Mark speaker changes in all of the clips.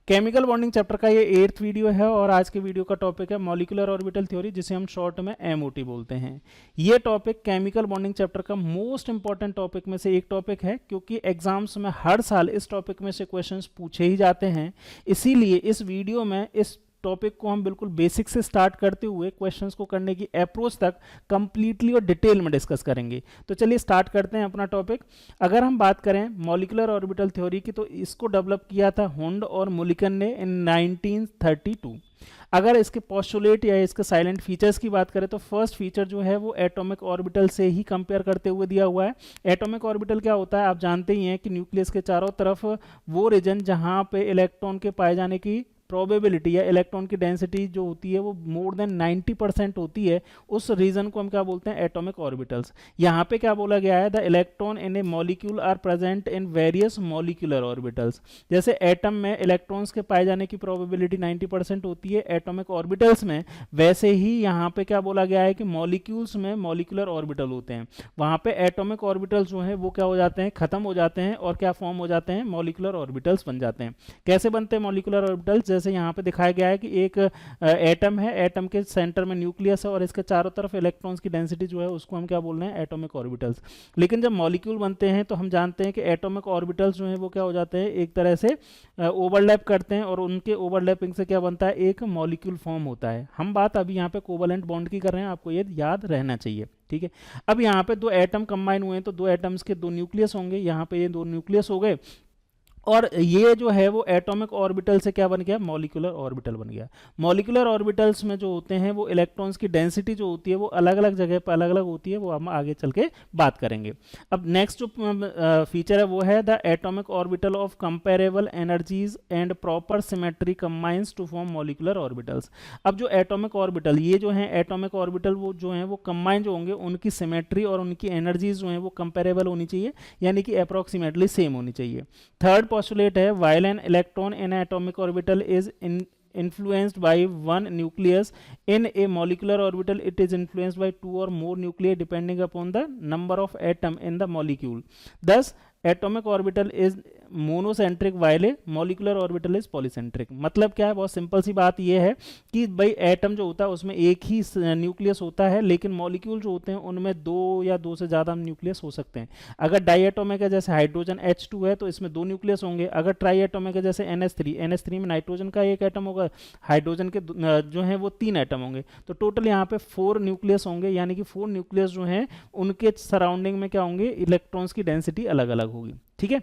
Speaker 1: Chemical bonding chapter का ये 8th video है और आज के वीडियो का टॉपिक है मॉलिक्यूलर ऑर्बिटल थ्योरी, जिसे हम शॉर्ट में एमओटी बोलते हैं। ये टॉपिक केमिकल बॉन्डिंग चैप्टर का मोस्ट इंपॉर्टेंट टॉपिक में से एक टॉपिक है, क्योंकि एग्जाम्स में हर साल इस टॉपिक में से क्वेश्चंस पूछे ही जाते हैं। इसीलिए इस वीडियो में इस टॉपिक को हम बिल्कुल बेसिक से स्टार्ट करते हुए क्वेश्चंस को करने की अप्रोच तक कंप्लीटली और डिटेल में डिस्कस करेंगे। तो चलिए स्टार्ट करते हैं अपना टॉपिक। अगर हम बात करें मॉलिक्यूलर ऑर्बिटल थ्योरी की, तो इसको डेवलप किया था हुंड और मुलिकन ने इन 1932। अगर इसके पोस्टुलेट या इसके साइलेंट फीचर्स की बात करें तो फर्स्ट फीचर जो है वो एटॉमिक ऑर्बिटल से ही कंपेयर करते हुए दिया हुआ है। एटॉमिक ऑर्बिटल क्या होता है, आप जानते ही हैं कि न्यूक्लियस के चारों तरफ वो रीजन जहां पे इलेक्ट्रॉन के पाए जाने की प्रोबेबिलिटी या इलेक्ट्रॉन की डेंसिटी जो होती है वो मोर देन 90% होती है, उस रीजन को हम क्या बोलते हैं, एटॉमिक ऑर्बिटल्स। यहाँ पे क्या बोला गया है, the electron in a molecule are present in various molecular orbitals. जैसे एटम में इलेक्ट्रॉन्स के पाए जाने की प्रोबेबिलिटी 90% होती है एटॉमिक ऑर्बिटल्स में, वैसे ही यहाँ पे क्या बोला गया है कि मॉलिक्यूल्स में मॉलिक्यूलर ऑर्बिटल होते हैं। वहाँ पे एटॉमिक ऑर्बिटल्स जो है वो क्या हो जाते हैं, खत्म हो जाते हैं और क्या फॉर्म हो जाते हैं, मॉलिक्यूलर ऑर्बिटल्स बन जाते हैं। कैसे बनते हैं मॉलिक्यूलर ऑर्बिटल्स, जैसे यहाँ पे दिखाया गया है कि एक एटम है, एटम के सेंटर में न्यूक्लियस है और इसके चारों तरफ इलेक्ट्रॉन्स की डेंसिटी जो है उसको हम क्या बोल रहे हैं, एटॉमिक ऑर्बिटल्स। लेकिन जब मॉलिक्यूल बनते हैं तो हम जानते हैं कि एटॉमिक ऑर्बिटल्स जो है वो क्या हो जाते हैं, एक तरह से ओवरलैप करते हैं और उनके ओवरलैपिंग से क्या बनता है, एक मॉलिक्यूल फॉर्म होता है। हम बात अभी यहाँ पे कोवलेंट बॉन्ड की कर रहे हैं, आपको ये याद रहना चाहिए, ठीक है। अब यहाँ पे दो एटम कंबाइन हुए हैं तो दो एटम्स के दो न्यूक्लियस होंगे, यहाँ पे ये दो न्यूक्लियस हो गए और ये जो है वो एटॉमिक ऑर्बिटल से क्या बन गया, मॉलिक्यूलर ऑर्बिटल बन गया। मॉलिक्यूलर ऑर्बिटल्स में जो होते हैं वो इलेक्ट्रॉन्स की डेंसिटी जो होती है वो अलग अलग जगह पर अलग अलग होती है, वो हम आगे चल के बात करेंगे। अब नेक्स्ट जो फीचर है वो है the atomic orbital of comparable energies and proper symmetry combines to form molecular orbitals. अब जो एटॉमिक ऑर्बिटल, ये जो है एटॉमिक ऑर्बिटल वो जो है वो कंबाइन जो होंगे, उनकी सिमेट्री और उनकी एनर्जीज जो है वो कंपेरेबल होनी चाहिए, यानी कि अप्रॉक्सीमेटली सेम होनी चाहिए। थर्ड postulate है while an electron in an atomic orbital is influenced by one nucleus in a molecular orbital, it is influenced by two or more nuclei depending upon the number of atom in the molecule. Thus atomic orbital is monocentric while a molecular orbital is polycentric. मतलब क्या है, बहुत simple सी बात यह है कि भाई एटम जो होता है उसमें एक ही न्यूक्लियस होता है, लेकिन मॉलिक्यूल जो होते हैं उनमें दो या दो से ज़्यादा न्यूक्लियस हो सकते हैं। अगर डाई एटॉमिक है जैसे हाइड्रोजन H2 है तो इसमें दो न्यूक्लियस होंगे। अगर ट्राई एटॉमिक है जैसे NH3 में नाइट्रोजन का एक एटम होगा, हाइड्रोजन के जो है वो 3 एटम होंगे, तो टोटल यहाँ पे 4 न्यूक्लियस होंगे, यानी कि 4 न्यूक्लियस जो हैं उनके सराउंडिंग में क्या होंगे, इलेक्ट्रॉन्स की डेंसिटी अलग अलग होगी, ठीक है।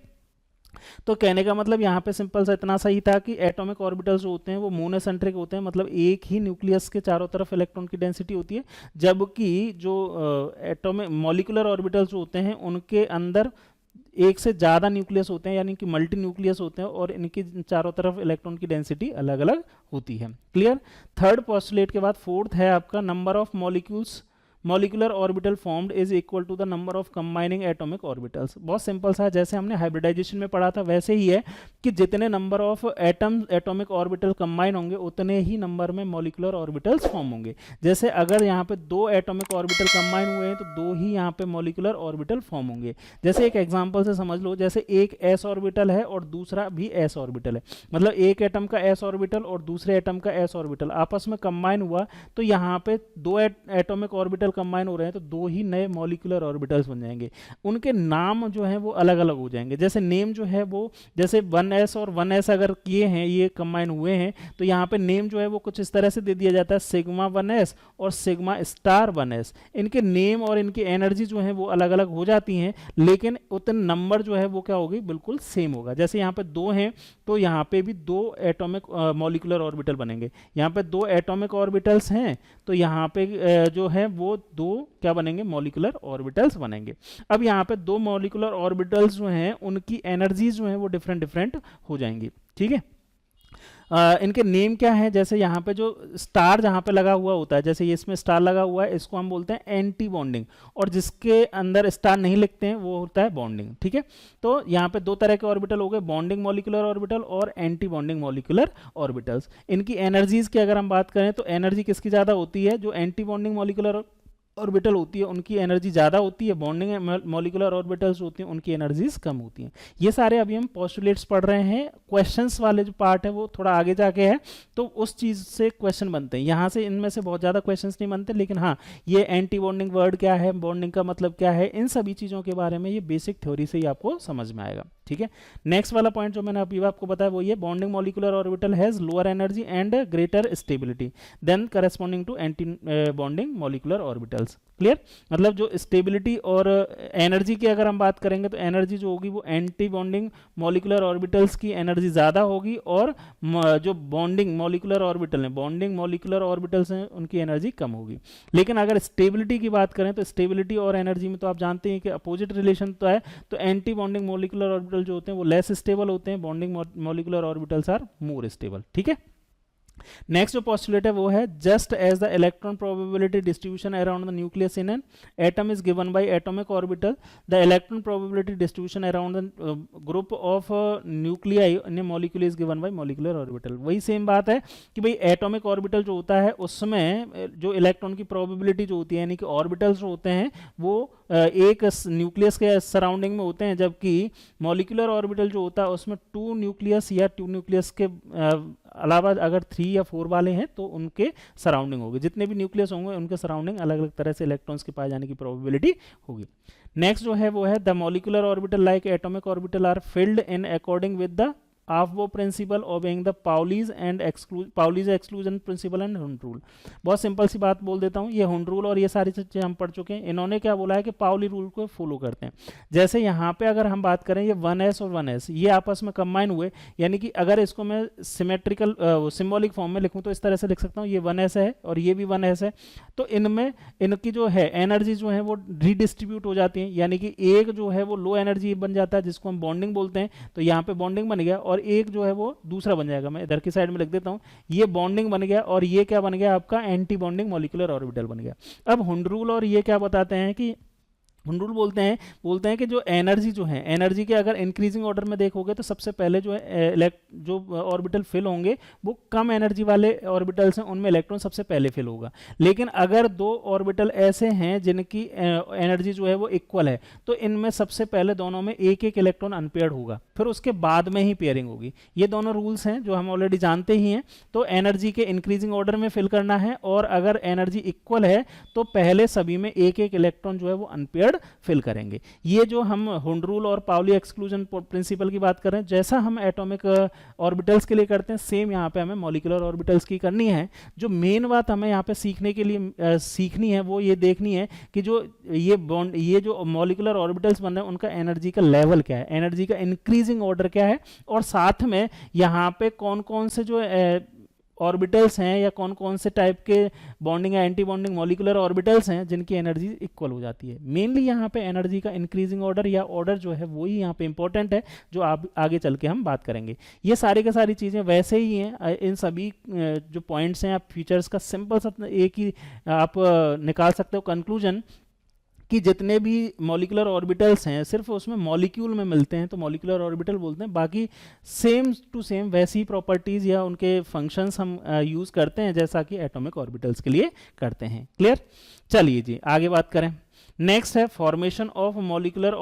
Speaker 1: तो कहने का मतलब यहाँ पे सिंपल सा इतना सही था कि एटॉमिक ऑर्बिटल्स जो होते हैं वो मोनोसेंट्रिक होते हैं, मतलब एक ही न्यूक्लियस के चारों तरफ इलेक्ट्रॉन की डेंसिटी होती है, जबकि जो एटॉमिक मॉलिक्यूलर ऑर्बिटल्स होते हैं उनके अंदर एक से ज़्यादा न्यूक्लियस होते हैं, यानी कि मल्टी न्यूक्लियस होते हैं और इनकी चारों तरफ इलेक्ट्रॉन की डेंसिटी अलग अलग होती है। क्लियर। थर्ड पोस्टुलेट के बाद फोर्थ है आपका number of molecules molecular orbital formed is equal to the number of combining atomic orbitals. बहुत सिंपल सा है, जैसे हमने हाइब्रिडाइजेशन में पढ़ा था वैसे ही है कि जितने number of atomic orbital combine होंगे उतने ही नंबर में मॉलिक्यूलर ऑर्बिटल्स फॉर्म होंगे। जैसे अगर यहाँ पे दो एटॉमिक ऑर्बिटल कंबाइन हुए हैं तो दो ही यहाँ पे मॉलिक्यूलर ऑर्बिटल फॉर्म होंगे। जैसे एक एग्जांपल से समझ लो, जैसे एक s ऑर्बिटल है और दूसरा भी s ऑर्बिटल है, मतलब एक एटम का s ऑर्बिटल और दूसरे एटम का s ऑर्बिटल आपस में कंबाइन हुआ तो यहाँ पे दो एटॉमिक ऑर्बिटल कंबाइन हो रहे हैं तो दो ही नए मॉलिक्यूलर ऑर्बिटल्स बन जाएंगे। उनके नाम जो है वो अलग अलग हो जाएंगे। जैसे नेम जो है वो, जैसे 1s और 1s अगर किए हैं, ये कंबाइन हुए हैं, तो यहाँ पे नेम जो है वो कुछ इस तरह से दे दिया जाता है, सिग्मा 1s और सिग्मा स्टार 1s। इनके नेम और इनकी एनर्जी जो है वो अलग अलग हो जाती हैं, लेकिन उतने नंबर जो है वो क्या होगी, बिल्कुल सेम होगा। जैसे यहाँ पे दो हैं तो यहाँ पे भी दो एटॉमिक मॉलिक्यूलर ऑर्बिटल बनेंगे। यहाँ पे दो एटॉमिक ऑर्बिटल्स हैं तो यहाँ पे जो है वो दो क्या बनेंगे, मॉलिक्यूलर ऑर्बिटल्स बनेंगे। अब यहाँ पे दो मॉलिक्यूलर ऑर्बिटल्स जो हैं उनकी एनर्जीज जो हैं वो डिफरेंट डिफरेंट हो जाएंगी, ठीक है। इनके नेम क्या है, जैसे यहाँ पे जो स्टार जहाँ पे लगा हुआ होता है, जैसे ये इसमें स्टार लगा हुआ है, इसको हम बोलते हैं एंटी बॉन्डिंग, और जिसके अंदर स्टार नहीं लिखते हैं वो होता है बॉन्डिंग, ठीक है। तो यहाँ पे दो तरह के ऑर्बिटल हो गए, बॉन्डिंग मॉलिक्यूलर ऑर्बिटल और एंटी बॉन्डिंग मॉलिक्यूलर ऑर्बिटल्स। इनकी एनर्जीज की अगर हम बात करें तो एनर्जी किसकी ज़्यादा होती है, जो एंटी बॉन्डिंग मॉलिक्यूलर ऑर्बिटल होती है उनकी एनर्जी ज़्यादा होती है, बॉन्डिंग मॉलिकुलर ऑर्बिटल्स होती हैं उनकी एनर्जीज कम होती हैं। ये सारे अभी हम पोस्टुलेट्स पढ़ रहे हैं, क्वेश्चंस वाले जो पार्ट है वो थोड़ा आगे जाके है, तो उस चीज़ से क्वेश्चन बनते हैं। यहाँ से इनमें से बहुत ज़्यादा क्वेश्चंस नहीं बनते, लेकिन हाँ ये एंटी बॉन्डिंग वर्ड क्या है, बॉन्डिंग का मतलब क्या है, इन सभी चीज़ों के बारे में ये बेसिक थ्योरी से ही आपको समझ में आएगा। ठीक है, नेक्स्ट वाला पॉइंट जो मैंने अभी आपको बताया वो ये, bonding molecular orbital has lower energy and greater stability than corresponding to anti bonding molecular orbitals. Clear, मतलब जो स्टेबिलिटी और एनर्जी की अगर हम बात करेंगे तो एनर्जी जो होगी वो एंटी बॉन्डिंग मॉलिकुलर ऑर्बिटल्स की एनर्जी ज़्यादा होगी, और जो बॉन्डिंग मॉलिकुलर ऑर्बिटल हैं, बॉन्डिंग मॉलिकुलर ऑर्बिटल्स हैं, उनकी एनर्जी कम होगी। लेकिन अगर स्टेबिलिटी की बात करें तो स्टेबिलिटी और एनर्जी में तो आप जानते हैं कि अपोजिट रिलेशन तो है, तो एंटी बॉन्डिंग मॉलिकुलर ऑर्बिटल जो होते हैं वो लेस स्टेबल होते हैं, bonding molecular orbitals are more stable. ठीक है, नेक्स्ट जो पोस्टुलेट है वो है, just as the electron probability distribution around the nucleus in an atom is given by atomic orbital, the electron probability distribution around the group of nuclei in a molecule is given by molecular orbital. वही same बात है कि भाई atomic orbital जो होता है उसमें जो इलेक्ट्रॉन की प्रोबेबिलिटी जो होती है, यानी कि ऑर्बिटल्स जो होते हैं वो एक न्यूक्लियस के सराउंडिंग में होते हैं, जबकि मॉलिकुलर ऑर्बिटल जो होता है उसमें 2 न्यूक्लियस या 2 न्यूक्लियस के अलावा अगर 3 या 4 वाले हैं तो उनके सराउंडिंग होगी, जितने भी न्यूक्लियस होंगे उनके सराउंडिंग अलग अलग तरह से इलेक्ट्रॉन्स के पाए जाने की प्रोबेबिलिटी होगी। नेक्स्ट जो है वो है, the molecular orbital like atomic orbital are filled in according with the of principle obeying the Pauli's exclusion principle and Hund rule. बहुत सिंपल सी बात बोल देता हूँ, ये हुंड रूल और ये सारी चीज़ें हम पढ़ चुके हैं। इन्होंने क्या बोला है कि पाउली रूल को फॉलो करते हैं। जैसे यहाँ पे अगर हम बात करें, ये 1s और 1s ये आपस में कंबाइन हुए, यानी कि अगर इसको मैं सिमेट्रिकल सिंबॉलिक फॉर्म में लिखूँ तो इस तरह से लिख सकता हूँ, ये 1s है और ये भी 1s है, तो इनमें इनकी जो है एनर्जी जो है वो रीडिस्ट्रीब्यूट हो जाती है, यानी कि एक जो है वो लो एनर्जी बन जाता है जिसको हम बॉन्डिंग बोलते हैं, तो यहाँ पे बॉन्डिंग बन गया, और एक जो है वो दूसरा बन जाएगा। मैं इधर की साइड में लिख देता हूं, ये बॉन्डिंग बन गया और ये क्या बन गया आपका, एंटी बॉन्डिंग मॉलिकुलर ऑर्बिटल बन गया। अब हुंड रूल और ये क्या बताते हैं कि हुंड रूल बोलते हैं कि जो एनर्जी जो है, एनर्जी के अगर इंक्रीजिंग ऑर्डर में देखोगे तो सबसे पहले जो है जो ऑर्बिटल फिल होंगे वो कम एनर्जी वाले ऑर्बिटल्स हैं, उनमें इलेक्ट्रॉन सबसे पहले फिल होगा। लेकिन अगर 2 ऑर्बिटल ऐसे हैं जिनकी एनर्जी जो है वो इक्वल है, तो इनमें सबसे पहले दोनों में एक एक इलेक्ट्रॉन अनपेयर्ड होगा, फिर उसके बाद में ही पेयरिंग होगी। ये दोनों रूल्स हैं जो हम ऑलरेडी जानते ही हैं। तो एनर्जी के इंक्रीजिंग ऑर्डर में फिल करना है, और अगर एनर्जी इक्वल है तो पहले सभी में एक एक इलेक्ट्रॉन जो है वो अनपेयर्ड फिल करेंगे। ये जो हम हुंड रूल और पाउली एक्सक्लूजन प्रिंसिपल की बात कर रहे हैं, जैसा हम एटॉमिक ऑर्बिटल्स के लिए करते हैं, सेम यहाँ पे हमें मॉलिकुलर ऑर्बिटल्स की करनी है। जो मेन बात हमें यहाँ पे सीखने के लिए सीखनी है वो ये देखनी है कि जो ये जो मॉलिकुलर ऑर्बिटल्स बन रहे हैं उनका एनर्जी का लेवल क्या है, एनर्जी का इंक्रीजिंग ऑर्डर क्या है, और साथ में यहाँ पे कौन कौन से जो ऑर्बिटल्स हैं या कौन कौन से टाइप के बॉन्डिंग या एंटी बॉन्डिंग मॉलिकुलर ऑर्बिटल्स हैं जिनकी एनर्जी इक्वल हो जाती है। मेनली यहाँ पे एनर्जी का इंक्रीजिंग ऑर्डर या ऑर्डर जो है वही यहाँ पे इंपॉर्टेंट है, जो आप आगे चल के हम बात करेंगे। ये सारी की सारी चीज़ें वैसे ही हैं, इन सभी जो पॉइंट्स हैं आप फीचर्स का सिंपल सा एक ही आप निकाल सकते हो कंक्लूजन कि जितने भी मॉलिकुलर ऑर्बिटल्स हैं सिर्फ उसमें मॉलिक्यूल में मिलते हैं तो मॉलिकुलर ऑर्बिटल बोलते हैं, बाकी सेम टू सेम वैसी प्रॉपर्टीज या उनके फंक्शंस हम यूज़ करते हैं जैसा कि एटॉमिक ऑर्बिटल्स के लिए करते हैं। क्लियर, चलिए जी आगे बात करें। नेक्स्ट है formation of molecular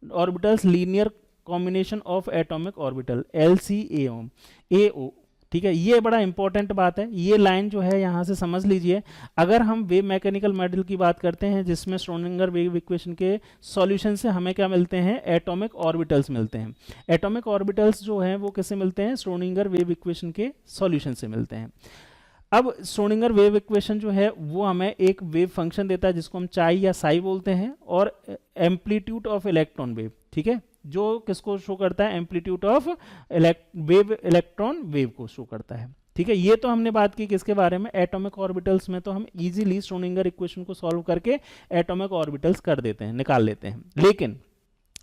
Speaker 1: orbitals linear combination of atomic orbital LCAO। ठीक है, ये बड़ा इंपॉर्टेंट बात है। ये लाइन जो है यहाँ से समझ लीजिए। अगर हम वेव मैकेनिकल मॉडल की बात करते हैं जिसमें श्रोडिंगर वेव इक्वेशन के सॉल्यूशन से हमें क्या मिलते हैं, एटॉमिक ऑर्बिटल्स मिलते हैं। एटॉमिक ऑर्बिटल्स जो हैं वो किससे मिलते हैं, श्रोडिंगर वेव इक्वेशन के सॉल्यूशन से मिलते हैं। अब श्रोडिंगर वेव इक्वेशन जो है वो हमें एक वेव फंक्शन देता है जिसको हम चाई या साई बोलते हैं, और एम्पलीट्यूड ऑफ इलेक्ट्रॉन वेव, ठीक है, जो किसको शो करता है, एम्पलीट्यूड ऑफ इलेक्ट्रॉन वेव को शो करता है। ठीक है, ये तो हमने बात की किसके बारे में, एटॉमिक ऑर्बिटल्स में तो हम इजीली श्रोडिंगर इक्वेशन को सॉल्व करके एटॉमिक ऑर्बिटल्स कर देते हैं, निकाल लेते हैं।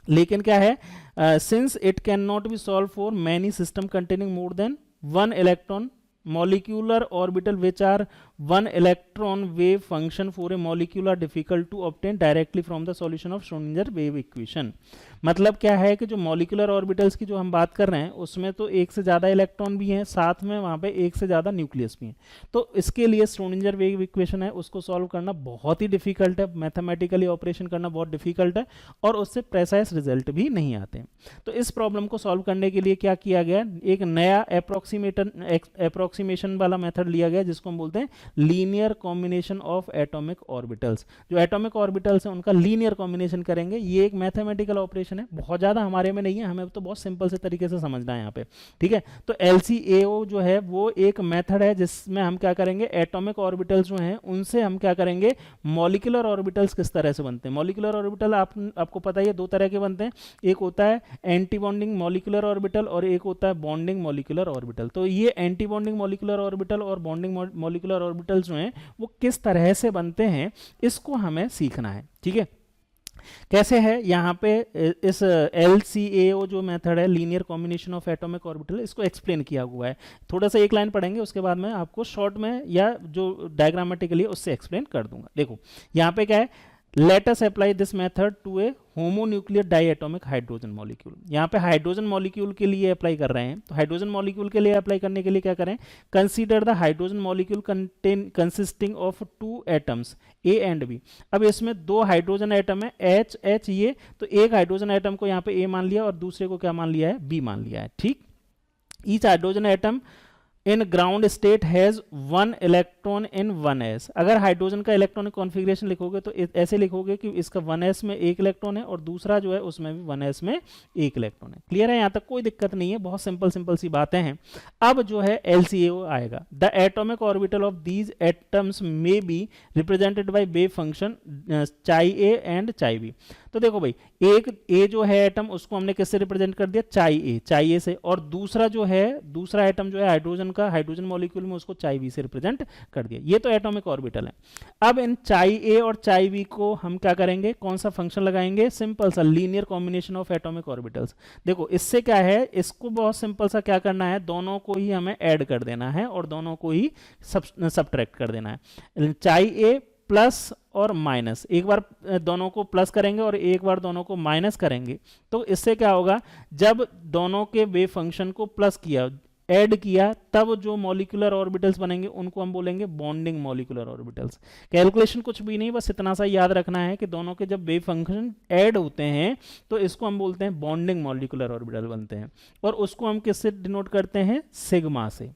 Speaker 1: लेकिन क्या है, since it can not be solve for many system containing more than 1 electron molecular orbital which are one electron wave function for a molecule are difficult to obtain directly from the solution of Schrodinger wave equation. मतलब क्या है कि जो molecular orbitals की जो हम बात कर रहे हैं उसमें तो एक से ज़्यादा इलेक्ट्रॉन भी हैं, साथ में वहाँ पे एक से ज़्यादा न्यूक्लियस भी हैं। तो इसके लिए श्रोडिंगर वेव इक्वेशन है उसको सॉल्व करना बहुत ही डिफिकल्ट है, मैथमेटिकली ऑपरेशन करना बहुत डिफिकल्ट है और उससे प्रेसाइज रिजल्ट भी नहीं आते। तो इस प्रॉब्लम को सॉल्व करने के लिए क्या किया गया, एक नया अप्रोक्सीमेशन वाला मेथड लिया गया जिसको हम बोलते हैं linear combination of atomic orbitals. जो एटॉमिक ऑर्बिटल्स हैं उनका लीनियर कॉम्बिनेशन करेंगे। ये एक मैथमेटिकल ऑपरेशन है, बहुत ज़्यादा हमारे में नहीं है, हमें तो बहुत सिंपल से तरीके से समझना है यहाँ पे, ठीक है। तो LCAO जो है वो एक मेथड है जिसमें हम क्या करेंगे, एटॉमिक ऑर्बिटल्स जो हैं उनसे हम क्या करेंगे, मॉलिक्यूलर ऑर्बिटल्स किस तरह से बनते हैं। मॉलिक्यूलर ऑर्बिटल आपको पता ही है दो तरह के बनते हैं, एक होता है एंटी बॉन्डिंग मॉलिक्यूलर ऑर्बिटल और एक होता है बॉन्डिंग मॉलिक्यूलर ऑर्बिटल। तो ये एंटी बॉन्डिंग मॉलिक्यूलर ऑर्बिटल और बॉन्डिंग मॉलिक्यूलर ऑर्बिटल जो हैं वो किस तरह से बनते हैं इसको हमें सीखना है, ठीक है। कैसे है यहाँ पे इस LCAO जो मेथड है linear combination of atomic orbital, इसको एक्सप्लेन किया हुआ है। थोड़ा सा एक लाइन पढ़ेंगे उसके बाद मैं आपको शॉर्ट में या जो डायग्रामेटिकली उससे एक्सप्लेन कर दूंगा। देखो यहाँ पे क्या है, let us apply this method to a homonuclear diatomic hydrogen molecule. यहाँ पे हाइड्रोजन मॉलिक्यूल के लिए अप्लाई कर रहे हैं। तो हाइड्रोजन मॉलिक्यूल के लिए अप्लाई करने के लिए क्या करें, consider the hydrogen molecule consisting of two atoms A and B. अब इसमें दो हाइड्रोजन एटम है H H ये, तो एक हाइड्रोजन एटम को यहाँ पे ए मान लिया और दूसरे को क्या मान लिया है, बी मान लिया है, ठीक। Each hydrogen atom in ground state has one electron in 1s। अगर हाइड्रोजन का इलेक्ट्रॉनिक कॉन्फ़िगरेशन लिखोगे तो ऐसे लिखोगे कि इसका 1s में एक इलेक्ट्रॉन है और दूसरा जो है उसमें भी 1s में एक इलेक्ट्रॉन है। क्लियर है, यहाँ तक कोई दिक्कत नहीं है, बहुत सिंपल सी बातें हैं। अब जो है LCAO आएगा, the atomic orbital of these atoms may be represented by wave function चाई ए एंड चाई बी। तो देखो भाई, एक ए जो है एटम उसको हमने किससे रिप्रेजेंट कर दिया, चाई ए से, और दूसरा जो है दूसरा एटम जो है हाइड्रोजन का, हाइड्रोजन मॉलिक्यूल में उसको चाई बी से रिप्रेजेंट कर दिया। ये तो एटॉमिक ऑर्बिटल है। अब इन चाई ए और चाई बी को हम क्या करेंगे, कौन सा फंक्शन लगाएंगे, सिंपल सा linear combination of atomic orbitals. देखो इससे क्या है, इसको बहुत सिंपल सा क्या करना है, दोनों को ही हमें ऐड कर देना है और दोनों को ही सब्ट्रैक्ट कर देना है। चाई ए प्लस और माइनस, एक बार दोनों को प्लस करेंगे और एक बार दोनों को माइनस करेंगे, तो इससे क्या होगा, जब दोनों के वेव फंक्शन को प्लस किया, ऐड किया, तब जो मॉलिक्यूलर ऑर्बिटल्स बनेंगे उनको हम बोलेंगे बॉन्डिंग मॉलिक्यूलर ऑर्बिटल्स। कैलकुलेशन कुछ भी नहीं, बस इतना सा याद रखना है कि दोनों के जब वेव फंक्शन ऐड होते हैं तो इसको हम बोलते हैं बॉन्डिंग मॉलिक्यूलर ऑर्बिटल बनते हैं, और उसको हम किससे डिनोट करते हैं, सिग्मा से,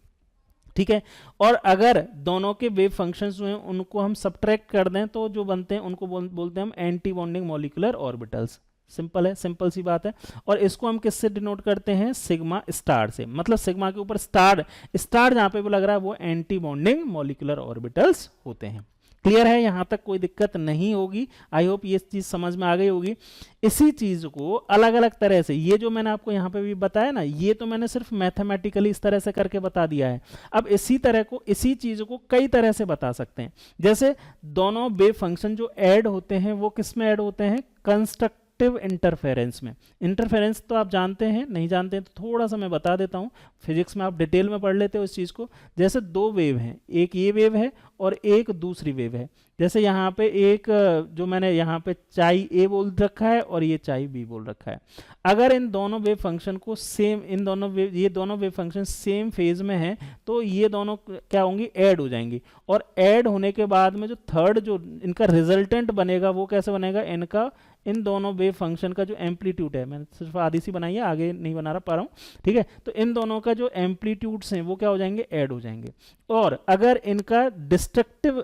Speaker 1: ठीक है। और अगर दोनों के वेव फंक्शंस जो हैं उनको हम सब्ट्रैक्ट कर दें तो जो बनते हैं उनको बोलते हैं हम anti bonding molecular orbitals. Simple है, सिंपल सी बात है। और इसको हम किससे डिनोट करते हैं, सिग्मा स्टार से। मतलब सिग्मा के ऊपर स्टार जहां पे भी लग रहा है वो एंटी बॉन्डिंग मॉलिक्यूलर ऑर्बिटल्स होते हैं। क्लियर है, यहां तक कोई दिक्कत नहीं होगी। आई होप ये चीज समझ में आ गई होगी। इसी चीज को अलग अलग तरह से, ये जो मैंने आपको यहां पे भी बताया ना, ये तो मैंने सिर्फ मैथमेटिकली इस तरह से करके बता दिया है। अब इसी चीज को कई तरह से बता सकते हैं। जैसे दोनों वेव फंक्शन जो ऐड होते हैं वो किस में ऐड होते हैं, कंस्ट्रक्टिव इंटरफेरेंस में। इंटरफेरेंस तो आप जानते हैं, नहीं जानते हैं तो थोड़ा सा मैं बता देता हूं, फिजिक्स में आप डिटेल में पढ़ लेते हो इस चीज को। जैसे दो वेव हैं, एक ये वेव है और एक दूसरी वेव है। जैसे यहाँ पे एक जो मैंने यहाँ पे चाई ए बोल रखा है और ये चाई बी बोल रखा है। अगर इन दोनों वेव फंक्शन को सेम, ये दोनों वेव फंक्शन सेम फेज में हैं तो ये दोनों क्या होंगी, ऐड हो जाएंगी। और ऐड होने के बाद में जो थर्ड जो इनका रिजल्टेंट बनेगा वो कैसे बनेगा, इन दोनों वेव फंक्शन का जो एम्पलीट्यूड है, मैंने सिर्फ आधी सी बनाई है, आगे नहीं बना पा रहा हूँ, ठीक है। तो इन दोनों का जो एम्पलीट्यूड्स हैं वो क्या हो जाएंगे, ऐड हो जाएंगे। और अगर इनका डिस्ट्रक्टिव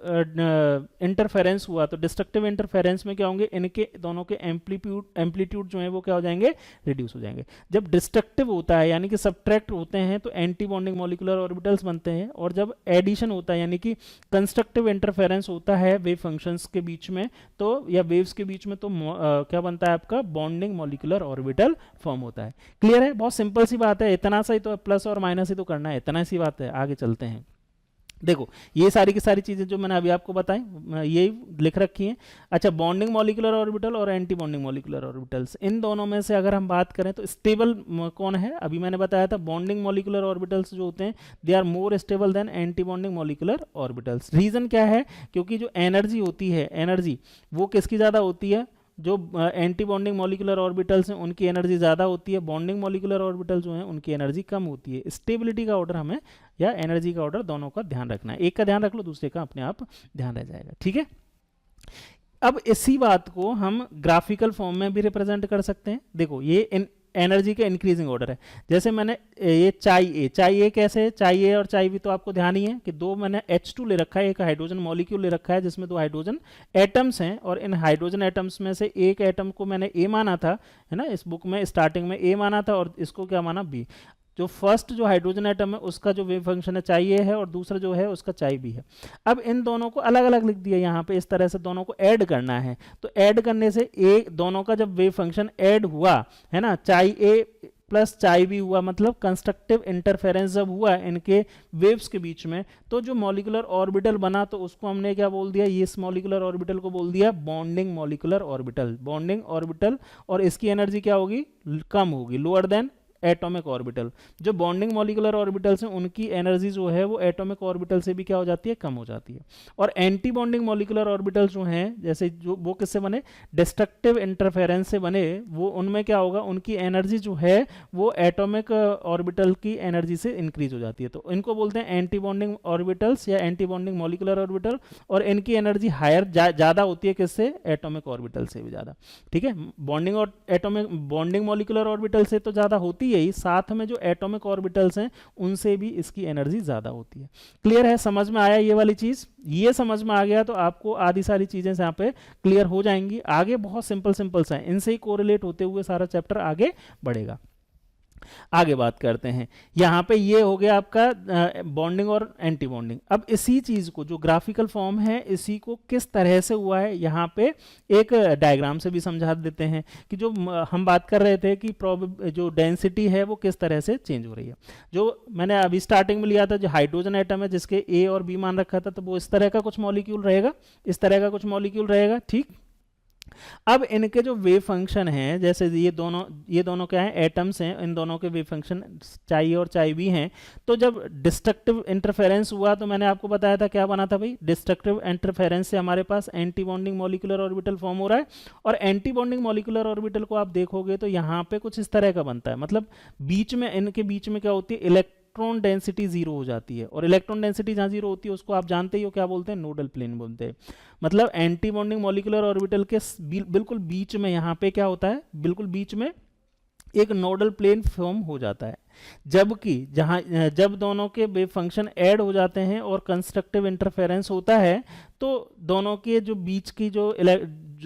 Speaker 1: इंटरफेरेंस हुआ तो डिस्ट्रक्टिव इंटरफेरेंस में क्या होंगे, इनके दोनों के एम्पलीट्यूड जो है वो क्या हो जाएंगे, रिड्यूस हो जाएंगे। जब डिस्ट्रक्टिव होता है यानी कि सब्ट्रैक्ट होते हैं तो एंटी बॉन्डिंग मॉलिक्यूलर ऑर्बिटल्स बनते हैं, और जब एडिशन होता है यानी कि कंस्ट्रक्टिव इंटरफेरेंस होता है वेव फंक्शंस के बीच में तो, या वेव्स के बीच में, तो क्या बनता है आपका, बॉन्डिंग मॉलिक्यूलर ऑर्बिटल फॉर्म होता है। क्लियर है, बहुत सिंपल सी बात है, इतना सा ही तो, प्लस और माइनस ही तो करना है, इतना सी बात है। आगे चलते हैं, देखो ये सारी की सारी चीज़ें जो मैंने अभी आपको बताई ये लिख रखी हैं। अच्छा, बॉन्डिंग मॉलिक्यूलर ऑर्बिटल और एंटी बॉन्डिंग मॉलिक्यूलर ऑर्बिटल्स, इन दोनों में से अगर हम बात करें तो स्टेबल कौन है? अभी मैंने बताया था बॉन्डिंग मॉलिक्यूलर ऑर्बिटल्स जो होते हैं they are more stable than anti bonding molecular orbitals. Reason क्या है? क्योंकि जो एनर्जी होती है, एनर्जी वो किसकी ज़्यादा होती है? जो एंटी बॉन्डिंग मॉलिक्यूलर ऑर्बिटल्स हैं उनकी एनर्जी ज़्यादा होती है, बॉन्डिंग मॉलिक्यूलर ऑर्बिटल जो हैं उनकी एनर्जी कम होती है। स्टेबिलिटी का ऑर्डर हमें या एनर्जी का ऑर्डर दोनों का ध्यान रखना है, एक का ध्यान रख लो दूसरे का अपने आप ध्यान रह जाएगा, ठीक है। अब इसी बात को हम ग्राफिकल फॉर्म में भी रिप्रेजेंट कर सकते हैं। देखो ये एनर्जी का इंक्रीजिंग ऑर्डर है। जैसे मैंने ये चाई ए कैसे है? चाई ए और चाई बी तो आपको ध्यान ही है कि दो मैंने H2 ले रखा है, एक हाइड्रोजन मॉलिक्यूल ले रखा है जिसमें दो हाइड्रोजन एटम्स हैं, और इन हाइड्रोजन एटम्स में से एक एटम को मैंने ए माना था, है ना, इस बुक में स्टार्टिंग में ए माना था, और इसको क्या माना? बी। जो फर्स्ट जो हाइड्रोजन एटम है उसका जो वेव फंक्शन है चाई ए है, और दूसरा जो है उसका चाई बी है। अब इन दोनों को अलग अलग लिख दिया यहाँ पे, इस तरह से दोनों को ऐड करना है। तो ऐड करने से एक दोनों का जब वेव फंक्शन ऐड हुआ, है ना, चाई ए प्लस चाई बी हुआ, मतलब कंस्ट्रक्टिव इंटरफेरेंस जब हुआ इनके वेव्स के बीच में, तो जो मॉलिक्यूलर ऑर्बिटल बना तो उसको हमने क्या बोल दिया? ये इस मॉलिक्यूलर ऑर्बिटल को बोल दिया bonding molecular orbital. Bonding orbital, और इसकी एनर्जी क्या होगी? कम होगी, लोअर देन एटॉमिक ऑर्बिटल। जो बॉन्डिंग मॉलिक्यूलर ऑर्बिटल्स हैं उनकी एनर्जी जो है वो एटॉमिक ऑर्बिटल से भी क्या हो जाती है? कम हो जाती है। और एंटी बॉन्डिंग मॉलिक्यूलर ऑर्बिटल्स जो हैं, जैसे जो वो किससे बने? डिस्ट्रक्टिव इंटरफेरेंस से बने, वो उनमें क्या होगा? उनकी एनर्जी जो है वो एटॉमिक ऑर्बिटल की एनर्जी से इंक्रीज हो जाती है। तो इनको बोलते हैं एंटी बॉन्डिंग ऑर्बिटल्स या एंटी बॉन्डिंग मॉलिक्यूलर ऑर्बिटल, और इनकी एनर्जी हायर ज़्यादा होती है किससे? एटॉमिक ऑर्बिटल से भी ज़्यादा, ठीक है। बॉन्डिंग और एटॉमिक बॉन्डिंग मॉलिक्यूलर ऑर्बिटल से तो ज़्यादा होती यही, साथ में जो एटॉमिक ऑर्बिटल्स हैं उनसे भी इसकी एनर्जी ज्यादा होती है। क्लियर है? समझ में आया ये वाली चीज? ये समझ में आ गया तो आपको आधी सारी चीजें यहाँ पे क्लियर हो जाएंगी। आगे बहुत सिंपल सिंपल सा है, इनसे ही कोरिलेट होते हुए सारा चैप्टर आगे बढ़ेगा। आगे बात करते हैं। यहाँ पे ये हो गया आपका बॉन्डिंग और एंटी बॉन्डिंग। अब इसी चीज को जो ग्राफिकल फॉर्म है इसी को किस तरह से हुआ है यहाँ पे एक डायग्राम से भी समझा देते हैं कि जो हम बात कर रहे थे कि जो डेंसिटी है वो किस तरह से चेंज हो रही है। जो मैंने अभी स्टार्टिंग में लिया था, जो हाइड्रोजन एटम है जिसके ए और बी मान रखा था, तो वो इस तरह का कुछ मॉलिक्यूल रहेगा, इस तरह का कुछ मॉलिक्यूल रहेगा, ठीक। अब इनके जो वेव फंक्शन हैं, जैसे ये दोनों क्या हैं? एटम्स हैं, इन दोनों के वेव फंक्शन चाई और चाई बी हैं। तो जब डिस्ट्रक्टिव इंटरफेरेंस हुआ तो मैंने आपको बताया था क्या बना था भाई? डिस्ट्रक्टिव इंटरफेरेंस से हमारे पास anti bonding molecular orbital form हो रहा है, और एंटी बॉन्डिंग मॉलिक्यूलर ऑर्बिटल को आप देखोगे तो यहाँ पे कुछ इस तरह का बनता है, मतलब बीच में, इनके बीच में क्या होती है? इलेक्ट्रॉन डेंसिटी जीरो हो जाती है, और इलेक्ट्रॉन डेंसिटी जहां जीरो होती है उसको आप जानते ही हो क्या बोलते हैं? नोडल प्लेन बोलते हैं। मतलब एंटी बॉन्डिंग मॉलिक्यूलर ऑर्बिटल के बिल्कुल बीच में यहाँ पे क्या होता है? बिल्कुल बीच में एक नोडल प्लेन फॉर्म हो जाता है। जबकि जब दोनों के वेव फंक्शन ऐड हो जाते हैं और कंस्ट्रक्टिव इंटरफेरेंस होता है तो दोनों के जो बीच की जो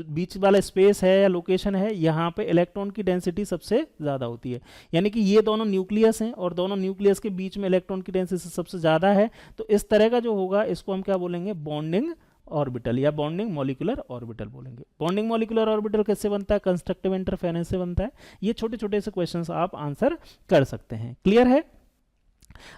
Speaker 1: बीच वाला स्पेस है या लोकेशन है, यहाँ पे इलेक्ट्रॉन की डेंसिटी सबसे ज़्यादा होती है। यानी कि ये दोनों न्यूक्लियस हैं और दोनों न्यूक्लियस के बीच में इलेक्ट्रॉन की डेंसिटी सबसे ज़्यादा है। तो इस तरह का जो होगा इसको हम क्या बोलेंगे? बॉन्डिंग ऑर्बिटल या बॉन्डिंग मॉलिक्यूलर ऑर्बिटल बोलेंगे। बॉन्डिंग मॉलिक्यूलर ऑर्बिटल किससे बनता है? कंस्ट्रक्टिव इंटरफेरेंस से बनता है। ये छोटे छोटे से क्वेश्चंस आप आंसर कर सकते हैं। क्लियर है?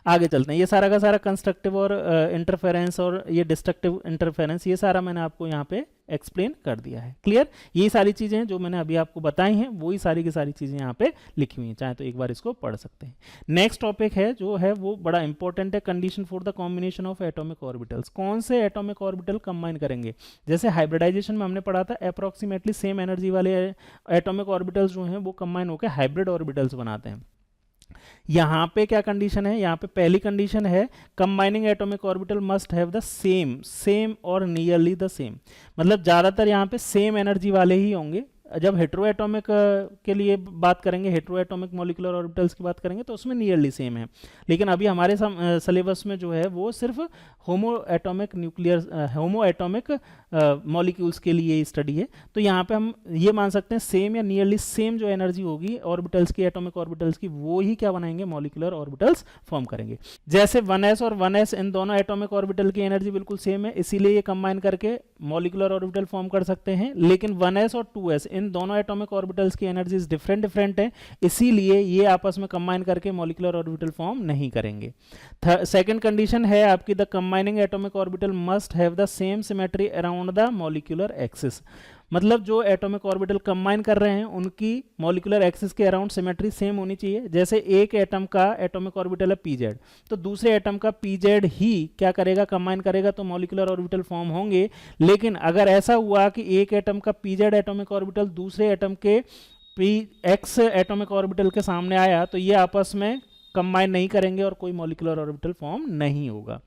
Speaker 1: आगे चलते हैं। ये सारा का सारा कंस्ट्रक्टिव और इंटरफेरेंस और ये डिस्ट्रक्टिव इंटरफेरेंस, ये सारा मैंने आपको यहाँ पे एक्सप्लेन कर दिया है। क्लियर? यही सारी चीज़ें हैं जो मैंने अभी आपको बताई हैं, वही सारी की सारी चीज़ें यहाँ पे लिखी हुई हैं, चाहे तो एक बार इसको पढ़ सकते हैं। नेक्स्ट टॉपिक है जो है वो बड़ा इंपॉर्टेंट है, condition for the combination of atomic orbitals. कौन से एटॉमिक ऑर्बिटल कंबाइन करेंगे? जैसे हाइब्रिडाइजेशन में हमने पढ़ा था अप्रोक्सीमेटली सेम एनर्जी वाले एटॉमिक ऑर्बिटल्स जो हैं वो कंबाइन होकर हाइब्रिड ऑर्बिटल्स बनाते हैं। यहाँ पे क्या कंडीशन है? यहाँ पे पहली कंडीशन है combining atomic orbital must have the same और नियरली द सेम, मतलब ज्यादातर यहाँ पे सेम एनर्जी वाले ही होंगे। जब हेट्रो एटॉमिक के लिए बात करेंगे, हेट्रो एटॉमिक मॉलिक्यूलर ऑर्बिटल्स की बात करेंगे तो उसमें नियरली सेम है, लेकिन अभी हमारे सिलेबस में जो है वो सिर्फ होमो एटॉमिक मॉलिक्यूल्स के लिए स्टडी है। तो यहाँ पे हम ये मान सकते हैं सेम या नियरली सेम जो एनर्जी होगी ऑर्बिटल्स की, एटॉमिक ऑर्बिटल्स की, वो ही क्या बनाएंगे? मॉलिक्यूलर ऑर्बिटल्स फॉर्म करेंगे। जैसे 1s और 1s इन दोनों एटॉमिक ऑर्बिटल की एनर्जी बिल्कुल सेम है, इसीलिए ये कंबाइन करके मॉलिक्यूलर ऑर्बिटल फॉर्म कर सकते हैं। लेकिन 1s और 2s इन दोनों एटॉमिक ऑर्बिटल्स की एनर्जीज डिफरेंट है, इसीलिए ये आपस में कंबाइन करके मॉलिक्यूलर ऑर्बिटल फॉर्म नहीं करेंगे। सेकंड कंडीशन है आपकी, the combining atomic orbital must have the same symmetry around the molecular axis. मतलब जो एटॉमिक ऑर्बिटल कंबाइन कर रहे हैं उनकी मॉलिक्यूलर एक्सिस के अराउंड सिमेट्री सेम होनी चाहिए। जैसे एक एटम का एटॉमिक ऑर्बिटल है pz, तो दूसरे एटम का pz ही क्या करेगा, कंबाइन करेगा, तो मॉलिक्यूलर ऑर्बिटल फॉर्म होंगे। लेकिन अगर ऐसा हुआ कि एक एटम का pz एटॉमिक ऑर्बिटल दूसरे एटम के px एटॉमिक ऑर्बिटल के सामने आया, तो ये आपस में कंबाइन नहीं करेंगे और कोई मॉलिक्यूलर ऑर्बिटल फॉर्म नहीं होगा।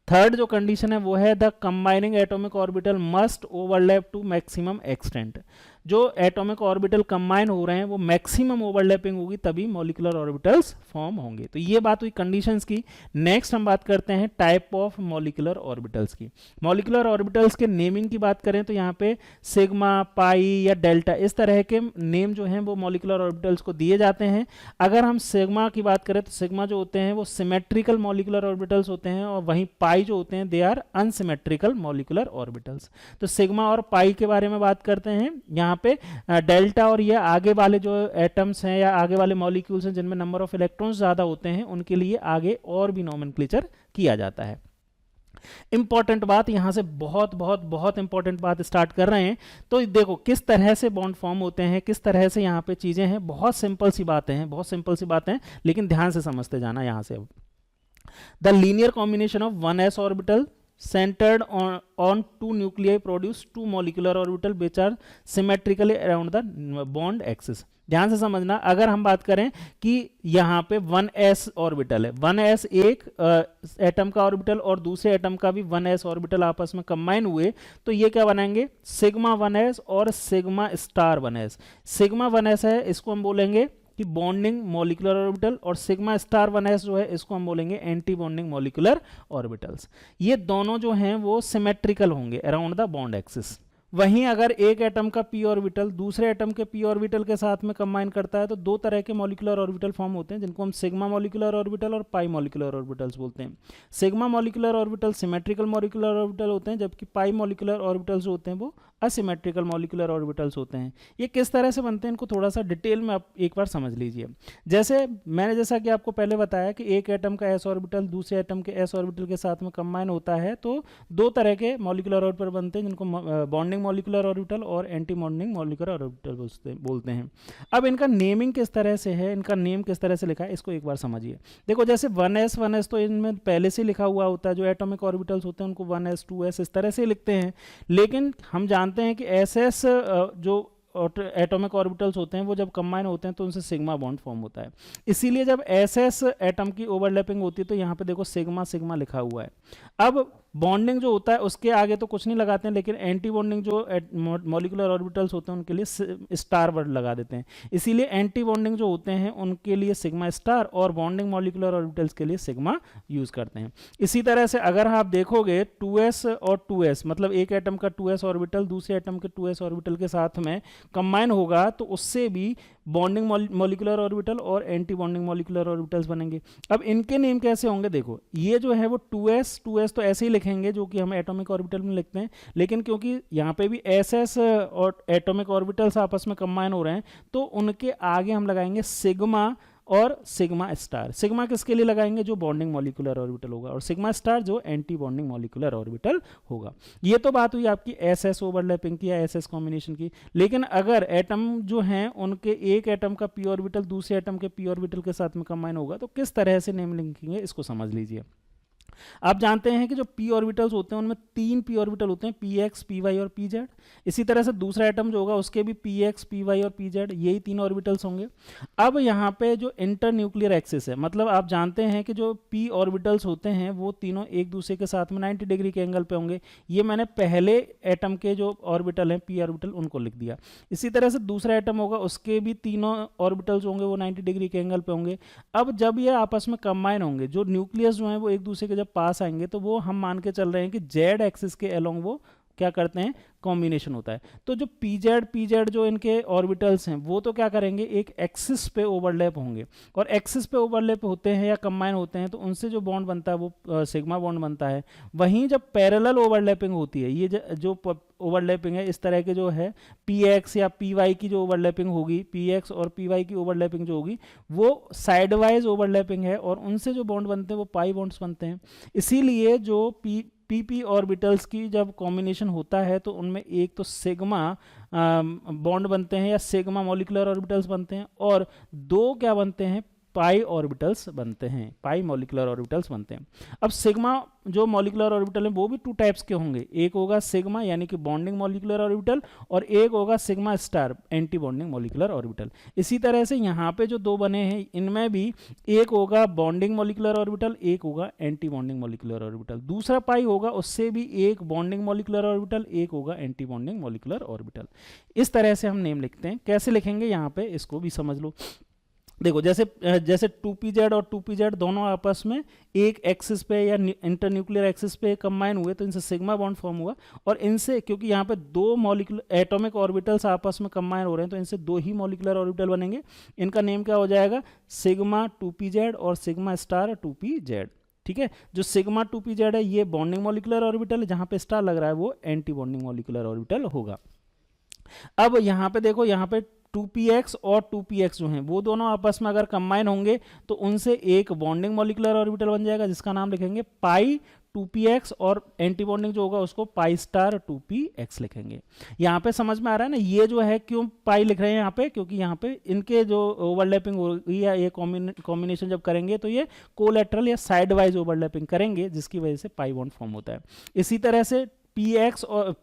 Speaker 1: थर्ड जो कंडीशन है वो है the combining atomic orbital must overlap to maximum extent. जो एटॉमिक ऑर्बिटल कंबाइन हो रहे हैं वो मैक्सिमम ओवरलैपिंग होगी, तभी मॉलिक्यूलर ऑर्बिटल्स फॉर्म होंगे। तो ये बात हुई कंडीशंस की। नेक्स्ट हम बात करते हैं टाइप ऑफ मॉलिक्यूलर ऑर्बिटल्स की। मॉलिक्यूलर ऑर्बिटल्स के नेमिंग की बात करें तो यहाँ पे सिग्मा, पाई या डेल्टा इस तरह के नेम जो हैं वो मॉलिक्यूलर ऑर्बिटल्स को दिए जाते हैं। अगर हम सिग्मा की बात करें तो सिग्मा जो होते हैं वो सिमेट्रिकल मॉलिक्यूलर ऑर्बिटल्स होते हैं, और वहीं पाई जो होते हैं they are unsymmetrical molecular orbitals. तो सिग्मा और पाई के बारे में बात करते हैं। यहाँ पे डेल्टा और ये आगे वाले जो एटम्स हैं या आगे वाले मॉलिक्यूल्स हैं जिनमें नंबर ऑफ इलेक्ट्रॉन्स ज्यादा होते हैं, उनके लिए आगे और भी नोमेनक्लेचर किया जाता है। इंपॉर्टेंट बात, यहां से बहुत बहुत बहुत इंपॉर्टेंट बात स्टार्ट कर रहे हैं। तो देखो किस तरह से बॉन्ड फॉर्म होते हैं, किस तरह से यहाँ पे चीजें हैं। बहुत सिंपल सी बातें हैं, बहुत सिंपल सी बातें हैं, लेकिन ध्यान से समझते जाना। यहां से the linear combination of 1s orbital centered on two nuclei produce two molecular orbital which are symmetrically around the bond axis। ध्यान से समझना, अगर हम बात करें कि यहाँ पे 1s ऑर्बिटल है, 1s एक एटम का ऑर्बिटल और दूसरे एटम का भी 1s ऑर्बिटल आपस में कंबाइन हुए, तो ये क्या बनाएंगे, सिग्मा 1s और sigma star 1s। Sigma 1s है, इसको हम बोलेंगे कि बॉन्डिंग मॉलिक्यूलर ऑर्बिटल, और सिग्मा स्टार 1s जो है इसको हम बोलेंगे एंटी बॉन्डिंग मॉलिक्यूलर ऑर्बिटल्स। ये दोनों जो हैं वो सिमेट्रिकल होंगे अराउंड द बॉन्ड एक्सिस। वहीं अगर एक एटम का p ऑर्बिटल दूसरे एटम के p ऑर्बिटल के साथ में कंबाइन करता है तो दो तरह के मॉलिक्यूलर ऑर्बिटल फॉर्म होते हैं, जिनको हम सिग्मा मॉलिक्यूलर ऑर्बिटल और पाई मॉलिक्यूलर ऑर्बिटल्स बोलते हैं। Sigma molecular orbital symmetrical molecular orbital होते हैं, जबकि पाई मॉलिक्यूलर ऑर्बिटल्स होते हैं वो असिमेट्रिकल मॉलिक्यूलर ऑर्बिटल्स होते हैं। ये किस तरह से बनते हैं इनको थोड़ा सा डिटेल में आप एक बार समझ लीजिए। जैसा कि आपको पहले बताया कि एक एटम का s ऑर्बिटल दूसरे एटम के s ऑर्बिटल के साथ में कंबाइन होता है, तो दो तरह के मॉलिक्यूलर ऑर्बिटल बनते हैं, जिनको बॉन्डिंग मॉलिक्यूलर ऑर्बिटल और एंटी बॉन्डिंग मॉलिक्यूलर ऑर्बिटल बोलते हैं। अब इनका नेमिंग किस तरह से है, इनका नेम किस तरह से लिखा है, इसको एक बार समझिए। देखो जैसे 1s तो इनमें पहले से लिखा हुआ होता है, जो एटॉमिक ऑर्बिटल्स होते हैं उनको 1s 2s इस तरह से लिखते हैं। लेकिन हम जानते हैं कि ss जो एटॉमिक ऑर्बिटल्स होते हैं वो जब कंबाइन होते हैं तो उनसे सिग्मा बॉन्ड फॉर्म होता है। इसीलिए जब ss एटम की ओवरलैपिंग होती है तो यहाँ पे देखो सिग्मा सिग्मा लिखा हुआ है। अब बॉन्डिंग जो होता है उसके आगे तो कुछ नहीं लगाते हैं, लेकिन एंटी बॉन्डिंग जो मॉलिक्यूलर ऑर्बिटल्स होते हैं उनके लिए स्टार वर्ड लगा देते हैं। इसीलिए एंटी बॉन्डिंग जो होते हैं उनके लिए सिग्मा स्टार और बॉन्डिंग मॉलिक्यूलर ऑर्बिटल्स के लिए सिग्मा यूज करते हैं। इसी तरह से अगर आप देखोगे 2s और 2s, मतलब एक एटम का 2s ऑर्बिटल दूसरे एटम के 2s ऑर्बिटल के साथ में कंबाइन होगा तो उससे भी बॉन्डिंग मॉलिक्यूलर ऑर्बिटल और एंटी बॉन्डिंग मॉलिक्यूलर ऑर्बिटल्स बनेंगे। अब इनके नेम कैसे होंगे, देखो ये जो है वो 2s तो ऐसे ही लिखेंगे जो कि हम एटॉमिक ऑर्बिटल में लिखते हैं, लेकिन क्योंकि यहाँ पे भी ss और एटॉमिक ऑर्बिटल्स आपस में कंबाइन हो रहे हैं तो उनके आगे हम लगाएंगे सिग्मा और सिग्मा स्टार। सिग्मा किसके लिए लगाएंगे, जो बॉन्डिंग मॉलिक्यूलर ऑर्बिटल होगा, और सिग्मा स्टार जो एंटी बॉन्डिंग मॉलिक्यूलर ऑर्बिटल होगा। ये तो बात हुई आपकी ss ओवरलैपिंग की या ss कॉम्बिनेशन की। लेकिन अगर एटम जो हैं उनके एक एटम का p ऑर्बिटल दूसरे एटम के p ऑर्बिटल के साथ में कंबाइन होगा तो किस तरह से नेम लिखेंगे इसको समझ लीजिए। आप जानते हैं कि जो p ऑर्बिटल्स होते हैं उनमें 3 p ऑर्बिटल होते हैं, px, py और pz। इसी तरह से दूसरा एटम जो होगा उसके भी px, py और pz, यही 3 ऑर्बिटल्स होंगे। अब यहाँ पे जो इंटर न्यूक्लियर एक्सिस है, मतलब आप जानते हैं कि जो p ऑर्बिटल्स होते हैं वो तीनों एक दूसरे के साथ में 90 डिग्री के एंगल पे होंगे। ये मैंने पहले एटम के जो ऑर्बिटल हैं p ऑर्बिटल उनको लिख दिया। इसी तरह से दूसरा एटम होगा उसके भी तीनों ऑर्बिटल्स होंगे वो 90 डिग्री के एंगल पे होंगे। अब जब ये आपस में कंबाइन होंगे, जो न्यूक्लियस जो है वो एक दूसरे के जब पास आएंगे तो वो हम मान के चल रहे हैं कि जेड एक्सिस के अलोंग वो क्या करते हैं, कॉम्बिनेशन होता है। तो जो पीजेड जो इनके ऑर्बिटल्स हैं वो तो क्या करेंगे, एक एक्सिस पे ओवरलैप होंगे, और एक्सिस पे ओवरलैप होते हैं या कंबाइन होते हैं तो उनसे जो बॉन्ड बनता है वो सिग्मा बॉन्ड बनता है। वहीं जब पैरेलल ओवरलैपिंग होती है, ये जो ओवरलैपिंग है इस तरह के जो है पी एक्स या पी वाई की जो ओवरलैपिंग होगी, पी एक्स और पी वाई की ओवरलैपिंग जो होगी वो साइड वाइज ओवरलैपिंग है, और उनसे जो बॉन्ड बनते हैं वो पाई बॉन्ड्स बनते हैं। इसीलिए जो पी ऑर्बिटल्स की जब कॉम्बिनेशन होता है तो उनमें एक तो सिग्मा बॉन्ड बनते हैं या सिग्मा मॉलिक्यूलर ऑर्बिटल्स बनते हैं, और दो क्या बनते हैं, पाई ऑर्बिटल्स बनते हैं, पाई मॉलिक्यूलर ऑर्बिटल्स बनते हैं। अब सिग्मा जो मॉलिक्यूलर ऑर्बिटल है वो भी टू टाइप्स के होंगे, एक होगा सिग्मा यानी कि बॉन्डिंग मॉलिक्यूलर ऑर्बिटल, और एक होगा sigma star anti bonding molecular orbital. इसी तरह से यहाँ पे जो दो बने हैं इनमें भी एक होगा बॉन्डिंग मॉलिक्यूलर ऑर्बिटल, एक होगा एंटी बॉन्डिंग मॉलिक्यूलर ऑर्बिटल। दूसरा पाई होगा उससे भी एक बॉन्डिंग मॉलिक्यूलर ऑर्बिटल, एक होगा एंटी बॉन्डिंग मॉलिक्यूलर ऑर्बिटल। इस तरह से हम नेम लिखते हैं। कैसे लिखेंगे यहाँ पे इसको भी समझ लो। देखो जैसे 2pz और 2pz दोनों आपस में एक एक्सिस पे या इंटरन्यूक्लियर एक्सिस पे कंबाइन हुए तो इनसे सिग्मा बॉन्ड फॉर्म हुआ, और इनसे क्योंकि यहाँ पे दो मॉलिक्यूलर एटॉमिक ऑर्बिटल्स आपस में कंबाइन हो रहे हैं तो इनसे दो ही मॉलिक्यूलर ऑर्बिटल बनेंगे। इनका नेम क्या हो जाएगा, सिग्मा 2pz और सिग्मा स्टार 2pz। ठीक है, जो सिग्मा 2pz है ये बॉन्डिंग मॉलिक्यूलर ऑर्बिटल, जहाँ पे स्टार लग रहा है वो एंटी बॉन्डिंग मॉलिक्यूलर ऑर्बिटल होगा। अब यहाँ पे देखो, यहाँ पे 2px और 2px जो हैं वो दोनों आपस में अगर कंबाइन होंगे तो उनसे एक बॉन्डिंग मॉलिक्यूलर ऑर्बिटल बन जाएगा जिसका नाम लिखेंगे पाई 2px, और एंटी बॉन्डिंग जो होगा उसको पाई स्टार 2px लिखेंगे। यहाँ पे समझ में आ रहा है ना, ये जो है क्यों पाई लिख रहे हैं यहाँ पे, क्योंकि यहाँ पे इनके जो ओवरलैपिंग होगी या ये कॉम्बिनेशन जब करेंगे तो ये कोलैटरल या साइड वाइज ओवरलैपिंग करेंगे जिसकी वजह से पाई बॉन्ड फॉर्म होता है। इसी तरह से px और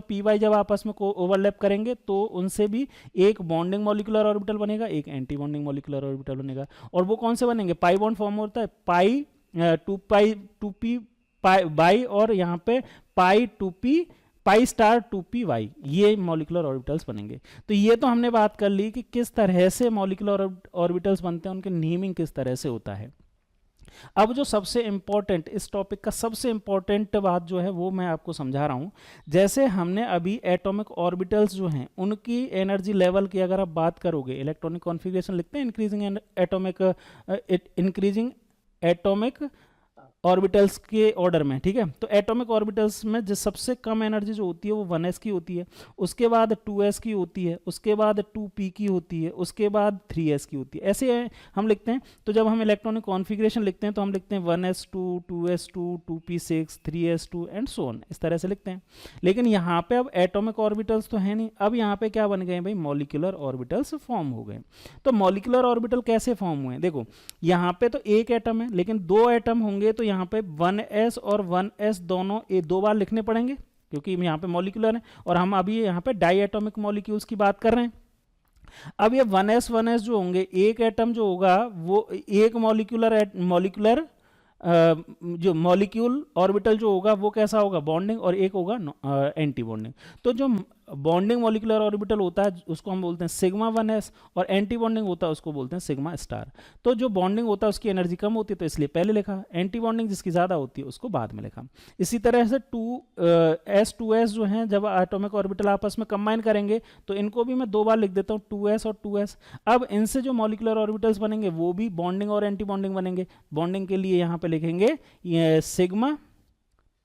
Speaker 1: py जब आपस में ओवरलैप करेंगे तो उनसे भी एक बॉन्डिंग मॉलिक्यूलर ऑर्बिटल बनेगा, एक एंटी बॉन्डिंग मॉलिक्यूलर ऑर्बिटल बनेगा। और वो कौन से बनेंगे, पाई बॉन्ड फॉर्म होता है पाई 2p बाई, और यहाँ पे पाई स्टार 2py, ये मॉलिक्यूलर ऑर्बिटल्स बनेंगे। तो ये तो हमने बात कर ली कि किस तरह से मॉलिक्यूलर ऑर्बिटल्स बनते हैं, उनके नेमिंग किस तरह से होता है। अब जो सबसे इंपॉर्टेंट, इस टॉपिक का सबसे इंपॉर्टेंट बात जो है वो मैं आपको समझा रहा हूँ। जैसे हमने अभी एटॉमिक ऑर्बिटल्स जो हैं उनकी एनर्जी लेवल की अगर आप बात करोगे, इलेक्ट्रॉनिक कॉन्फ़िगरेशन लिखते हैं इंक्रीजिंग एटॉमिक ऑर्बिटल्स के ऑर्डर में। ठीक है, तो एटॉमिक ऑर्बिटल्स में जो सबसे कम एनर्जी जो होती है वो 1s की होती है, उसके बाद 2s की होती है, उसके बाद 2p की होती है, उसके बाद 3s की होती है। ऐसे हम लिखते हैं। तो जब हम इलेक्ट्रॉनिक कॉन्फ़िगरेशन लिखते हैं तो हम लिखते हैं 1s2 2s2 2p6 3s2 and so on, इस तरह से लिखते हैं। लेकिन यहाँ पे अब एटॉमिक ऑर्बिटल्स तो है नहीं, अब यहाँ पे क्या बन गए भाई, मॉलिक्यूलर ऑर्बिटल्स फॉर्म हो गए। तो मॉलिक्यूलर ऑर्बिटल कैसे फॉर्म हुए, देखो यहाँ पे तो एक एटम है लेकिन दो एटम होंगे तो यहाँ पे 1s और 1s दोनों दो बार लिखने पड़ेंगे क्योंकि यहाँ पे मॉलिक्यूलर है, और हम अभी यहाँ पे डाई एटॉमिक मॉलिक्यूल्स की बात कर रहे हैं। अब ये 1s जो होंगे, एक एटम जो होगा वो एक मॉलिक्यूलर जो मॉलिक्यूल ऑर्बिटल जो होगा वो कैसा होगा, बॉन्डिंग, और एक होगा एंटी बॉन्डिंग। तो जो बॉन्डिंग मॉलिक्यूलर ऑर्बिटल होता है उसको हम बोलते हैं सिग्मा 1s, और एंटी बॉन्डिंग होता है उसको बोलते हैं सिग्मा स्टार। तो जो बॉन्डिंग होता है उसकी एनर्जी कम होती है तो इसलिए पहले लिखा, एंटी बॉन्डिंग जिसकी ज़्यादा होती है उसको बाद में लिखा। इसी तरह से 2s जो हैं जब एटॉमिक ऑर्बिटल आपस में कंबाइन करेंगे तो इनको भी मैं दो बार लिख देता हूँ, 2s और 2s। अब इनसे जो मॉलिक्यूलर ऑर्बिटल्स बनेंगे वो भी बॉन्डिंग और एंटी बॉन्डिंग बनेंगे। बॉन्डिंग के लिए यहाँ पे लिखेंगे सिग्मा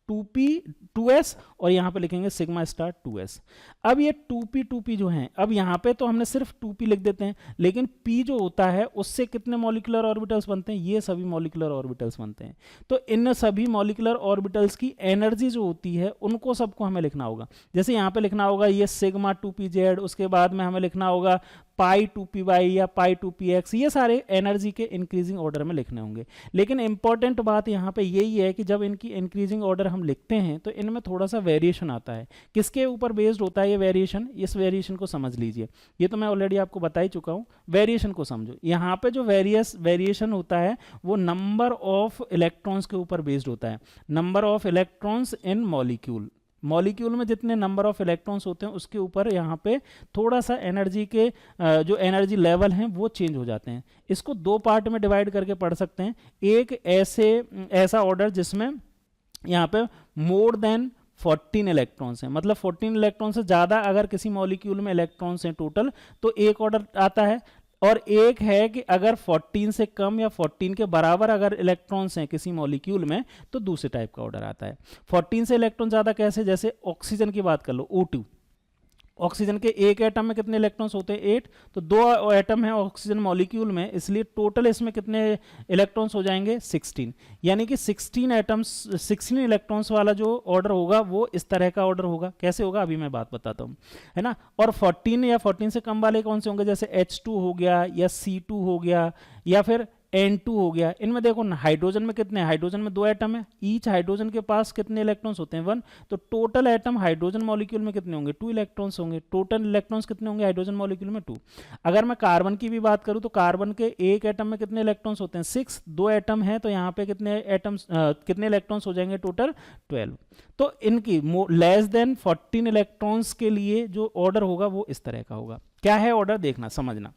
Speaker 1: 2s और यहाँ पे लिखेंगे सिग्मा स्टार 2s। अब ये 2p जो हैं, अब यहाँ पे तो हमने सिर्फ 2p लिख देते हैं, लेकिन p जो होता है उससे कितने मॉलिक्यूलर ऑर्बिटल्स बनते हैं, ये सभी मॉलिक्यूलर ऑर्बिटल्स बनते हैं। तो इन सभी मॉलिक्यूलर ऑर्बिटल्स की एनर्जी जो होती है उनको सबको हमें लिखना होगा। जैसे यहाँ पे लिखना होगा ये सिग्मा 2pz, उसके बाद में हमें लिखना होगा पाई 2py या पाई 2px, ये सारे एनर्जी के इंक्रीजिंग ऑर्डर में लिखने होंगे। लेकिन इंपॉर्टेंट बात यहाँ पे यही है कि जब इनकी इंक्रीजिंग ऑर्डर हम लिखते हैं तो इनमें थोड़ा सा वेरिएशन आता है। किसके ऊपर बेस्ड होता है ये वेरिएशन, इस वेरिएशन को समझ लीजिए। ये तो मैं ऑलरेडी आपको बता ही चुका हूँ, वेरिएशन को समझो। यहाँ पे जो वेरिएशन होता है वो नंबर ऑफ इलेक्ट्रॉन्स के ऊपर बेस्ड होता है, number of electrons in molecule में जितने नंबर ऑफ इलेक्ट्रॉन्स होते हैं उसके ऊपर यहाँ पे थोड़ा सा एनर्जी के जो एनर्जी लेवल हैं वो चेंज हो जाते हैं। इसको दो पार्ट में डिवाइड करके पढ़ सकते हैं। एक ऐसा ऑर्डर जिसमें यहाँ पे मोर देन 14 इलेक्ट्रॉन्स हैं, मतलब 14 इलेक्ट्रॉन से ज़्यादा अगर किसी मॉलिक्यूल में इलेक्ट्रॉन्स हैं टोटल तो एक ऑर्डर आता है, और एक है कि अगर 14 से कम या 14 के बराबर अगर इलेक्ट्रॉन्स हैं किसी मॉलिक्यूल में तो दूसरे टाइप का ऑर्डर आता है। 14 से इलेक्ट्रॉन ज़्यादा कैसे, जैसे ऑक्सीजन की बात कर लो, O2, ऑक्सीजन के एक एटम में कितने इलेक्ट्रॉन्स होते हैं 8, तो 2 एटम है ऑक्सीजन मॉलिक्यूल में, इसलिए टोटल इसमें कितने इलेक्ट्रॉन्स हो जाएंगे 16, यानी कि 16 एटम्स 16 इलेक्ट्रॉन्स वाला जो ऑर्डर होगा वो इस तरह का ऑर्डर होगा। कैसे होगा अभी मैं बात बताता हूँ, है ना। और 14 या 14 से कम वाले कौन से होंगे, जैसे H2 हो गया या C2 हो गया या फिर N2 हो गया। इनमें देखो ना हाइड्रोजन में कितने, हाइड्रोजन में 2 एटम है, ईच हाइड्रोजन के पास कितने इलेक्ट्रॉन्स होते हैं 1, तो टोटल एटम हाइड्रोजन मॉलिक्यूल में कितने होंगे 2 इलेक्ट्रॉन्स होंगे, टोटल इलेक्ट्रॉन्स कितने होंगे हाइड्रोजन मॉलिक्यूल में 2। अगर मैं कार्बन की भी बात करूं तो कार्बन के एक एटम में कितने इलेक्ट्रॉन्स होते हैं 6, 2 एटम है तो यहाँ पे कितने एटम्स कितने इलेक्ट्रॉन्स हो जाएंगे टोटल 12। तो इनकी लेस देन 14 इलेक्ट्रॉन्स के लिए जो ऑर्डर होगा वो इस तरह का होगा। क्या है ऑर्डर, देखना समझना।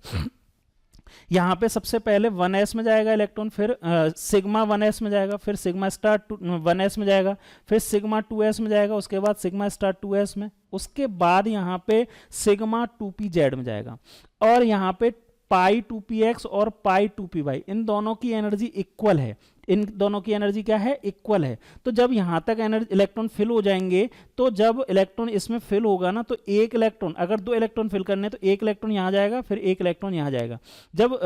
Speaker 1: यहाँ पे सबसे पहले 1s में जाएगा इलेक्ट्रॉन, फिर सिग्मा 1s में जाएगा, फिर सिग्मा स्टार 1s में जाएगा, फिर सिग्मा 2s में जाएगा, उसके बाद सिग्मा स्टार 2s में, उसके बाद यहाँ पे सिग्मा 2pz में जाएगा, और यहाँ पे पाई 2px और पाई 2py, इन दोनों की एनर्जी इक्वल है, इन दोनों की एनर्जी क्या है इक्वल है। तो जब यहां तक एनर्जी इलेक्ट्रॉन फिल हो जाएंगे, तो जब इलेक्ट्रॉन इसमें फिल होगा ना, तो एक इलेक्ट्रॉन, अगर 2 इलेक्ट्रॉन फिल करने तो एक इलेक्ट्रॉन यहां जाएगा, फिर एक इलेक्ट्रॉन यहां जाएगा। जब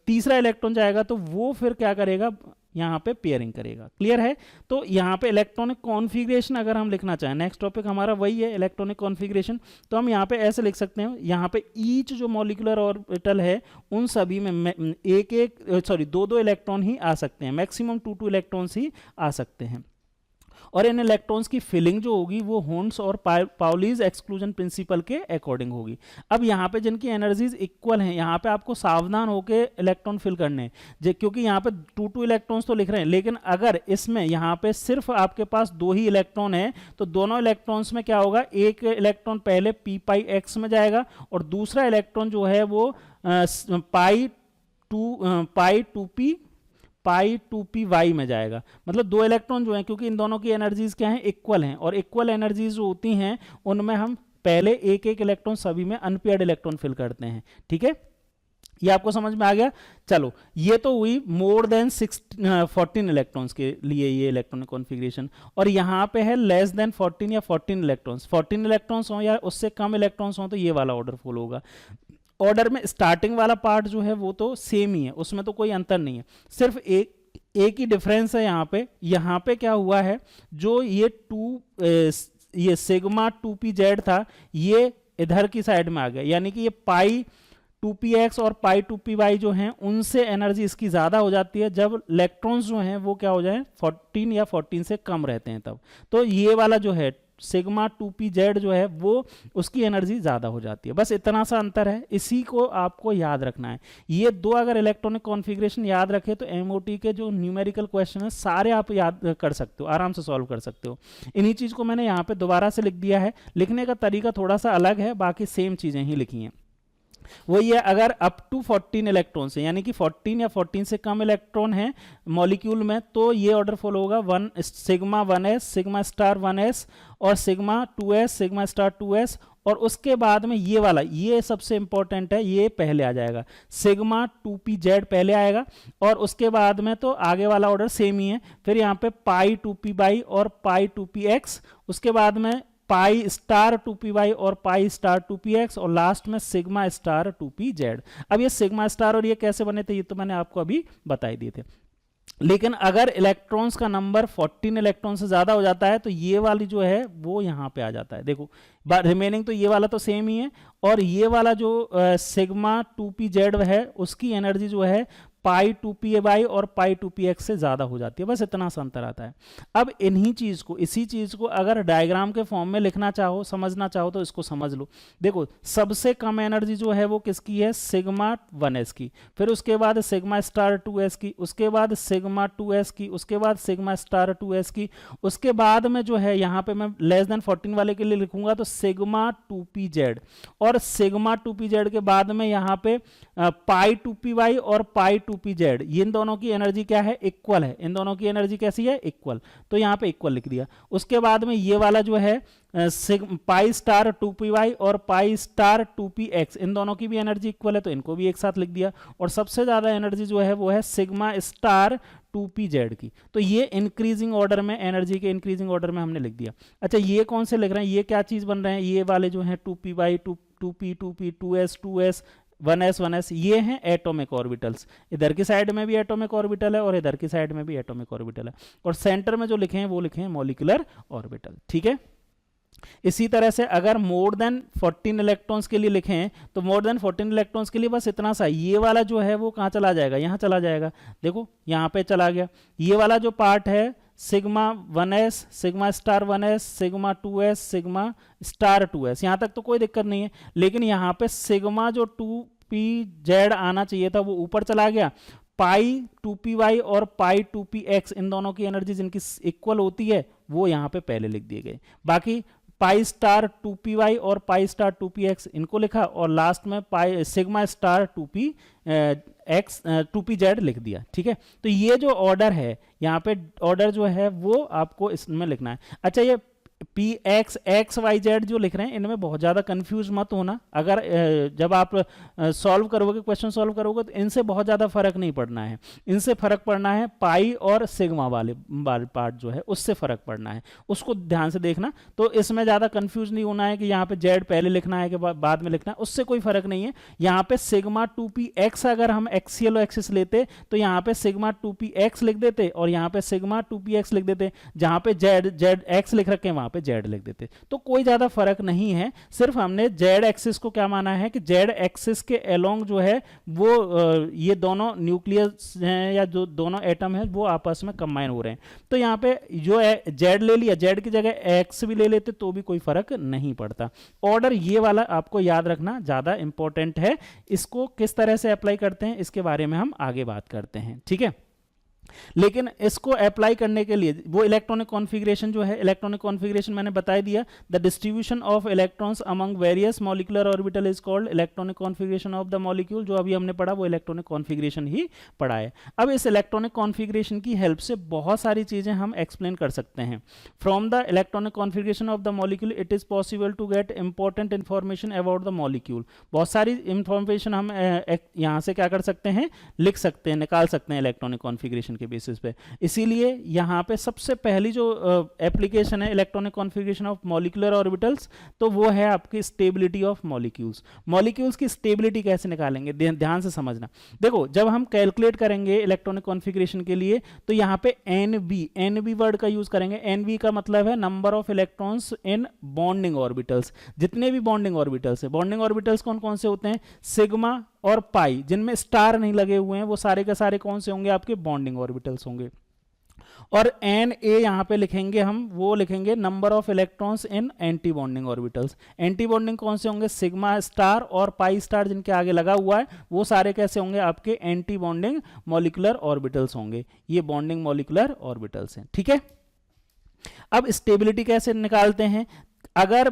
Speaker 1: तीसरा इलेक्ट्रॉन जाएगा तो वो फिर क्या करेगा, यहाँ पे पेयरिंग करेगा। क्लियर है। तो यहाँ पे इलेक्ट्रॉनिक कॉन्फ़िगरेशन अगर हम लिखना चाहें, नेक्स्ट टॉपिक हमारा वही है इलेक्ट्रॉनिक कॉन्फ़िगरेशन, तो हम यहाँ पे ऐसे लिख सकते हैं, यहाँ पे ईच जो मॉलिक्यूलर ऑर्बिटल है उन सभी में दो दो इलेक्ट्रॉन ही आ सकते हैं, मैक्सिमम 2 इलेक्ट्रॉन्स ही आ सकते हैं। और इन इलेक्ट्रॉन्स की फिलिंग जो होगी वो होन्स और पाउलीज एक्सक्लूजन प्रिंसिपल के अकॉर्डिंग होगी। अब यहाँ पे जिनकी एनर्जीज इक्वल हैं, यहाँ पे आपको सावधान होकर इलेक्ट्रॉन फिल करने हैं, क्योंकि यहाँ पे 2 इलेक्ट्रॉन्स तो लिख रहे हैं, लेकिन अगर इसमें यहाँ पे सिर्फ आपके पास 2 ही इलेक्ट्रॉन है तो दोनों इलेक्ट्रॉन्स में क्या होगा, एक इलेक्ट्रॉन पहले p पाई x में जाएगा और दूसरा इलेक्ट्रॉन जो है वो पाई 2py में जाएगा। मतलब 2 इलेक्ट्रॉन जो हैं, क्योंकि इन दोनों की एनर्जीज क्या हैं इक्वल हैं, और इक्वल एनर्जीज जो होती हैं उनमें हम पहले एक एक इलेक्ट्रॉन सभी में अनपेयर्ड इलेक्ट्रॉन फिल करते हैं। ठीक है, ये आपको समझ में आ गया। चलो, ये तो हुई मोर देन 14 इलेक्ट्रॉन्स के लिए ये इलेक्ट्रॉनिक कॉन्फ़िगरेशन, और यहाँ पे है लेस देन 14 या 14 इलेक्ट्रॉन्स। 14 इलेक्ट्रॉन्स हो या उससे कम इलेक्ट्रॉन्स हो तो ये वाला ऑर्डर फॉलो होगा। ऑर्डर में स्टार्टिंग वाला पार्ट जो है वो तो सेम ही है, उसमें तो कोई अंतर नहीं है, सिर्फ एक ही डिफरेंस है। यहाँ पे क्या हुआ है, जो ये सिग्मा 2pz था ये इधर की साइड में आ गया, यानी कि ये पाई 2px और पाई 2py जो हैं उनसे एनर्जी इसकी ज़्यादा हो जाती है जब इलेक्ट्रॉन्स जो हैं वो क्या हो जाए 14 या 14 से कम रहते हैं तब। तो ये वाला जो है सिग्मा 2pz जो है वो उसकी एनर्जी ज़्यादा हो जाती है। बस इतना सा अंतर है, इसी को आपको याद रखना है। ये 2 अगर इलेक्ट्रॉनिक कॉन्फ़िगरेशन याद रखे तो एमओटी के जो न्यूमेरिकल क्वेश्चन है सारे आप याद कर सकते हो, आराम से सॉल्व कर सकते हो। इन्हीं चीज़ को मैंने यहाँ पे दोबारा से लिख दिया है, लिखने का तरीका थोड़ा सा अलग है, बाकी सेम चीज़ें ही लिखी हैं। वो ये अगर अप टू 14 इलेक्ट्रॉन से, यानी कि 14 या 14 से कम इलेक्ट्रॉन है मॉलिक्यूल में, तो ये ऑर्डर फॉलो होगा sigma 1s, sigma star 1s और sigma 2s, sigma star 2s, और उसके बाद में ये वाला, ये सबसे इंपॉर्टेंट है, ये पहले आ जाएगा, सिग्मा 2pz पहले आएगा, और उसके बाद में तो आगे वाला ऑर्डर सेम ही है। फिर यहाँ पे पाई 2py और पाई 2px, उसके बाद में पाई स्टार 2py और पाई स्टार 2px, और लास्ट में सिग्मा स्टार 2pz। अब ये सिग्मा स्टार और ये कैसे बने थे ये तो मैंने आपको अभी बता ही दिए थे। लेकिन अगर इलेक्ट्रॉन्स का नंबर 14 इलेक्ट्रॉन से ज़्यादा हो जाता है तो ये वाली जो है वो यहाँ पे आ जाता है। देखो रिमेनिंग तो ये वाला तो सेम ही है, और ये वाला जो सिग्मा 2pz है उसकी एनर्जी जो है पाई 2py और पाई 2px से ज़्यादा हो जाती है। बस इतना सा अंतर आता है। अब इसी चीज़ को अगर डायग्राम के फॉर्म में लिखना चाहो, समझना चाहो तो इसको समझ लो। देखो सबसे कम एनर्जी जो है वो किसकी है, सिग्मा 1s की, फिर उसके बाद सिग्मा स्टार 2s की, उसके बाद सिग्मा 2s की, उसके बाद सिग्मा स्टार 2s की, उसके बाद में जो है यहाँ पे मैं लेस देन 14 वाले के लिए लिखूंगा तो सिग्मा 2pz, और सिग्मा 2pz के बाद में यहाँ पे पाई 2py और पाई 2 2pz, ये इन दोनों की एनर्जी क्या है, इक्वल है, इन दोनों की एनर्जी कैसी है, इक्वल, तो यहाँ पे इक्वल लिख दिया। उसके बाद में ये वाला जो है पाई स्टार 2py और पाई स्टार 2px, इन दोनों की भी एनर्जी इक्वल है, तो इनको भी एक साथ लिख दिया। और सबसे ज्यादा एनर्जी जो है वो है सिग्मा स्टार 2pz की, तो ये इंक्रीजिंग ऑर्डर में, एनर्जी के इंक्रीजिंग ऑर्डर में हमने लिख दिया। अच्छा, ये कौन से लिख रहे हैं, ये क्या चीज बन रहे हैं, ये वाले जो हैं 2py 2p 2p 2s 1s, ये हैं एटॉमिक ऑर्बिटल्स। इधर की साइड में भी एटॉमिक ऑर्बिटल है और इधर की साइड में भी एटॉमिक ऑर्बिटल है, और सेंटर में जो लिखे हैं वो लिखे हैं मॉलिक्यूलर ऑर्बिटल। ठीक है, इसी तरह से अगर मोर देन 14 इलेक्ट्रॉन्स के लिए लिखें तो मोर देन 14 इलेक्ट्रॉन्स के लिए बस इतना सा, ये वाला जो है वो कहाँ चला जाएगा, यहाँ चला जाएगा, देखो यहाँ पे चला गया। ये वाला जो पार्ट है sigma 1s, sigma star 1s, sigma 2s, sigma star 2s, यहाँ तक तो कोई दिक्कत नहीं है। लेकिन यहाँ पे सिग्मा जो 2pz आना चाहिए था वो ऊपर चला गया। पाई 2py और पाई 2px, इन दोनों की एनर्जी जिनकी इक्वल होती है वो यहाँ पे पहले लिख दिए गए। बाकी पाई स्टार 2py और पाई स्टार 2px इनको लिखा, और लास्ट में पाई सिग्मा स्टार 2pz लिख दिया। ठीक है, तो ये जो ऑर्डर है यहाँ पे, ऑर्डर जो है वो आपको इसमें लिखना है। अच्छा, ये px x y z जो लिख रहे हैं इनमें बहुत ज़्यादा कंफ्यूज मत होना। अगर जब आप सॉल्व करोगे, क्वेश्चन सॉल्व करोगे, तो इनसे बहुत ज़्यादा फर्क नहीं पड़ना है, इनसे फर्क पड़ना है पाई और सिग्मा वाले पार्ट जो है उससे फर्क पड़ना है, उसको ध्यान से देखना। तो इसमें ज़्यादा कंफ्यूज नहीं होना है कि यहाँ पे z पहले लिखना है कि बाद में लिखना है, उससे कोई फर्क नहीं है। यहाँ पे सिग्मा 2px अगर हम एक्सियल एक्सिस लेते तो यहाँ पे सिग्मा 2px लिख देते और यहाँ पे सिग्मा 2px लिख देते, जहाँ पे z x लिख रखे हैं वहाँ पे z लिख देते, तो कोई ज्यादा फर्क नहीं है। सिर्फ हमने z एक्सिस को क्या माना है कि z एक्सिस के अलोंग जो है वो ये दोनों न्यूक्लियस हैं या जो दोनों एटम है वो आपस में कंबाइन हो रहे हैं। तो यहाँ पे जो z ले लिया, z की जगह x भी ले लेते तो भी कोई फर्क नहीं पड़ता। ऑर्डर ये वाला आपको याद रखना ज्यादा इंपॉर्टेंट है। इसको किस तरह से अप्लाई करते हैं इसके बारे में हम आगे बात करते हैं। ठीक है, लेकिन इसको अप्लाई करने के लिए वो इलेक्ट्रॉनिक कॉन्फ़िगरेशन जो है, इलेक्ट्रॉनिक कॉन्फ़िगरेशन मैंने बता दिया, the distribution of electrons among various molecular orbital is called electronic configuration of the molecule. जो अभी हमने पढ़ा वो इलेक्ट्रॉनिक कॉन्फ़िगरेशन ही पढ़ा है। अब इस इलेक्ट्रॉनिक कॉन्फ़िगरेशन की हेल्प से बहुत सारी चीजें हम एक्सप्लेन कर सकते हैं। From the electronic configuration of the molecule it is possible to get important information about the molecule. बहुत सारी इंफॉर्मेशन हम यहाँ से क्या कर सकते हैं, लिख सकते हैं, निकाल सकते हैं इलेक्ट्रॉनिक कॉन्फ़िगरेशन के बेसिस पे। इसीलिए यहाँ पे सबसे पहली जो एप्लीकेशन है electronic configuration of molecular orbitals, तो वो है आपकी स्टेबिलिटी ऑफ मॉलिक्यूल्स। मॉलिक्यूल्स की स्टेबिलिटी कैसे निकालेंगे, ध्यान से समझना। देखो, जब हम कैलकुलेट करेंगे इलेक्ट्रॉनिक कॉन्फ़िगरेशन के लिए तो यहाँ पे एनबी वर्ड का यूज करेंगे। एनबी का मतलब है number of electrons in bonding orbitals. जितने भी बॉन्डिंग ऑर्बिटल्स है, बॉन्डिंग ऑर्बिटल्स कौन कौन से होते हैं, सिग्मा और पाई, जिनमें स्टार नहीं लगे हुए हैं वो सारे के सारे कौन से होंगे, आपके बॉन्डिंग ऑर्बिटल्स होंगे। और एन ए यहाँ पे लिखेंगे हम, वो लिखेंगे number of electrons in anti bonding orbitals. Anti bonding कौन से होंगे, सिग्मा स्टार और पाई स्टार जिनके आगे लगा हुआ है वो सारे कैसे होंगे, आपके एंटी बॉन्डिंग मॉलिक्यूलर ऑर्बिटल्स होंगे। ये बॉन्डिंग मॉलिक्यूलर ऑर्बिटल्स हैं। ठीक है, अब स्टेबिलिटी कैसे निकालते हैं। अगर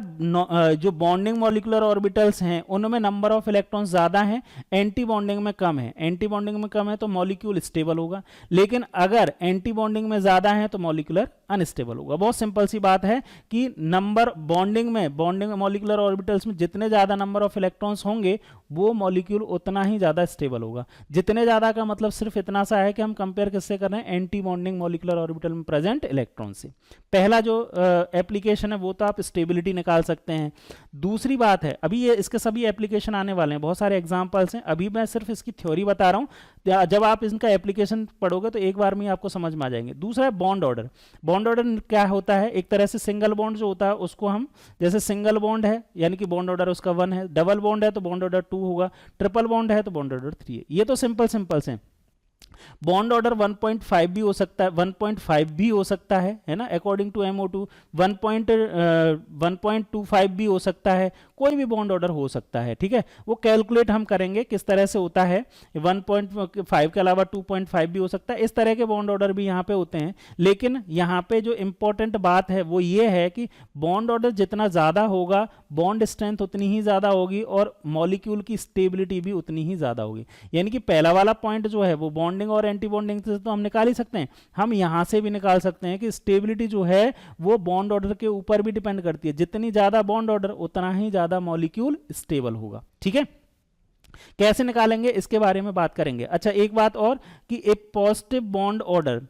Speaker 1: जो बॉन्डिंग मॉलिक्यूलर ऑर्बिटल्स हैं उनमें नंबर ऑफ इलेक्ट्रॉन्स ज्यादा हैं, एंटी बॉन्डिंग में कम है, एंटी बॉन्डिंग में कम है तो मॉलिक्यूल स्टेबल होगा। लेकिन अगर एंटी बॉन्डिंग में ज्यादा है तो मॉलिक्यूलर अनस्टेबल होगा। बहुत सिंपल सी बात है कि नंबर बॉन्डिंग मॉलिक्यूलर ऑर्बिटल्स में जितने ज्यादा नंबर ऑफ इलेक्ट्रॉन्स होंगे वो मॉलिक्यूल उतना ही ज्यादा स्टेबल होगा। जितने ज्यादा का मतलब सिर्फ इतना सा है कि हम कंपेयर किससे कर रहे हैं, एंटी बॉन्डिंग मॉलिक्यूलर ऑर्बिटल में प्रेजेंट इलेक्ट्रॉन से। पहला जो एप्लीकेशन है वो तो आप स्टेबिलिटी निकाल सकते हैं। दूसरी बात है, अभी ये इसके सभी एप्लीकेशन आने वाले हैं, बहुत सारे एग्जांपल्स हैं, अभी मैं सिर्फ इसकी थ्योरी बता रहा हूं। जब आप इनका एप्लीकेशन पढ़ोगे तो एक बार में आपको समझ में आ जाएंगे। दूसरा है बॉन्ड ऑर्डर। बॉन्ड ऑर्डर क्या होता है, एक तरह से सिंगल बॉन्ड जो होता है उसको हम, जैसे सिंगल बॉन्ड है यानी कि बॉन्ड ऑर्डर उसका 1 है, डबल बॉन्ड है तो बॉन्ड ऑर्डर 2 होगा, ट्रिपल बॉन्ड है तो बॉन्ड ऑर्डर 3 है। ये तो सिंपल हैं। बॉन्ड ऑर्डर 1.5 भी हो सकता है, 1.5 भी हो सकता है ना, अकॉर्डिंग टू MO2 1.25 भी हो सकता है, कोई भी बॉन्ड ऑर्डर हो सकता है, ठीक है। वो कैलकुलेट हम करेंगे किस तरह से होता है, 1.5 के अलावा 2.5 भी हो सकता है, इस तरह के बॉन्ड ऑर्डर भी यहाँ पे होते हैं। लेकिन यहाँ पे जो इंपॉर्टेंट बात है वो ये है कि बॉन्ड ऑर्डर जितना ज़्यादा होगा, बॉन्ड स्ट्रेंथ उतनी ही ज़्यादा होगी और मॉलिक्यूल की स्टेबिलिटी भी उतनी ही ज़्यादा होगी। यानी कि पहला वाला पॉइंट जो है वो बॉन्डिंग और एंटी बॉन्डिंग से तो हम निकाल ही सकते हैं, हम यहाँ से भी निकाल सकते हैं कि स्टेबिलिटी जो है वो बॉन्ड ऑर्डर के ऊपर भी डिपेंड करती है। जितनी ज़्यादा बॉन्ड ऑर्डर उतना ही ज़्यादा मॉलिक्यूल स्टेबल होगा, ठीक है। कैसे निकालेंगे इसके बारे में बात करेंगे। अच्छा, एक बात और कि एक positive bond order,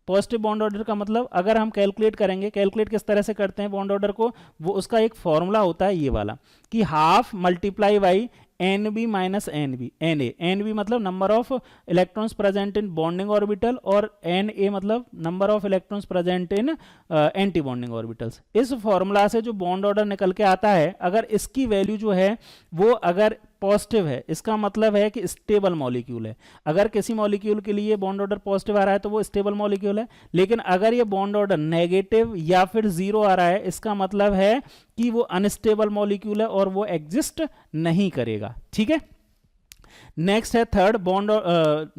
Speaker 1: positive bond order का मतलब अगर हम कैलकुलेट करेंगे, कैलकुलेट किस तरह से करते हैं बॉन्ड ऑर्डर को, वो उसका एक फॉर्मूला होता है ये वाला कि half multiply by N B minus N B, N A, N B मतलब number of electrons present in bonding orbital और एन ए मतलब number of electrons present in anti bonding orbitals. इस फॉर्मूला से जो बॉन्ड ऑर्डर निकल के आता है, अगर इसकी वैल्यू जो है वो अगर पॉजिटिव है, इसका मतलब है कि स्टेबल मॉलिक्यूल है। अगर किसी मॉलिक्यूल के लिए बॉन्ड ऑर्डर पॉजिटिव आ रहा है तो वो स्टेबल मॉलिक्यूल है, लेकिन अगर ये बॉन्ड ऑर्डर नेगेटिव या फिर जीरो आ रहा है, इसका मतलब है कि वो अनस्टेबल मॉलिक्यूल है और वो एग्जिस्ट नहीं करेगा, ठीक है। नेक्स्ट है third bond,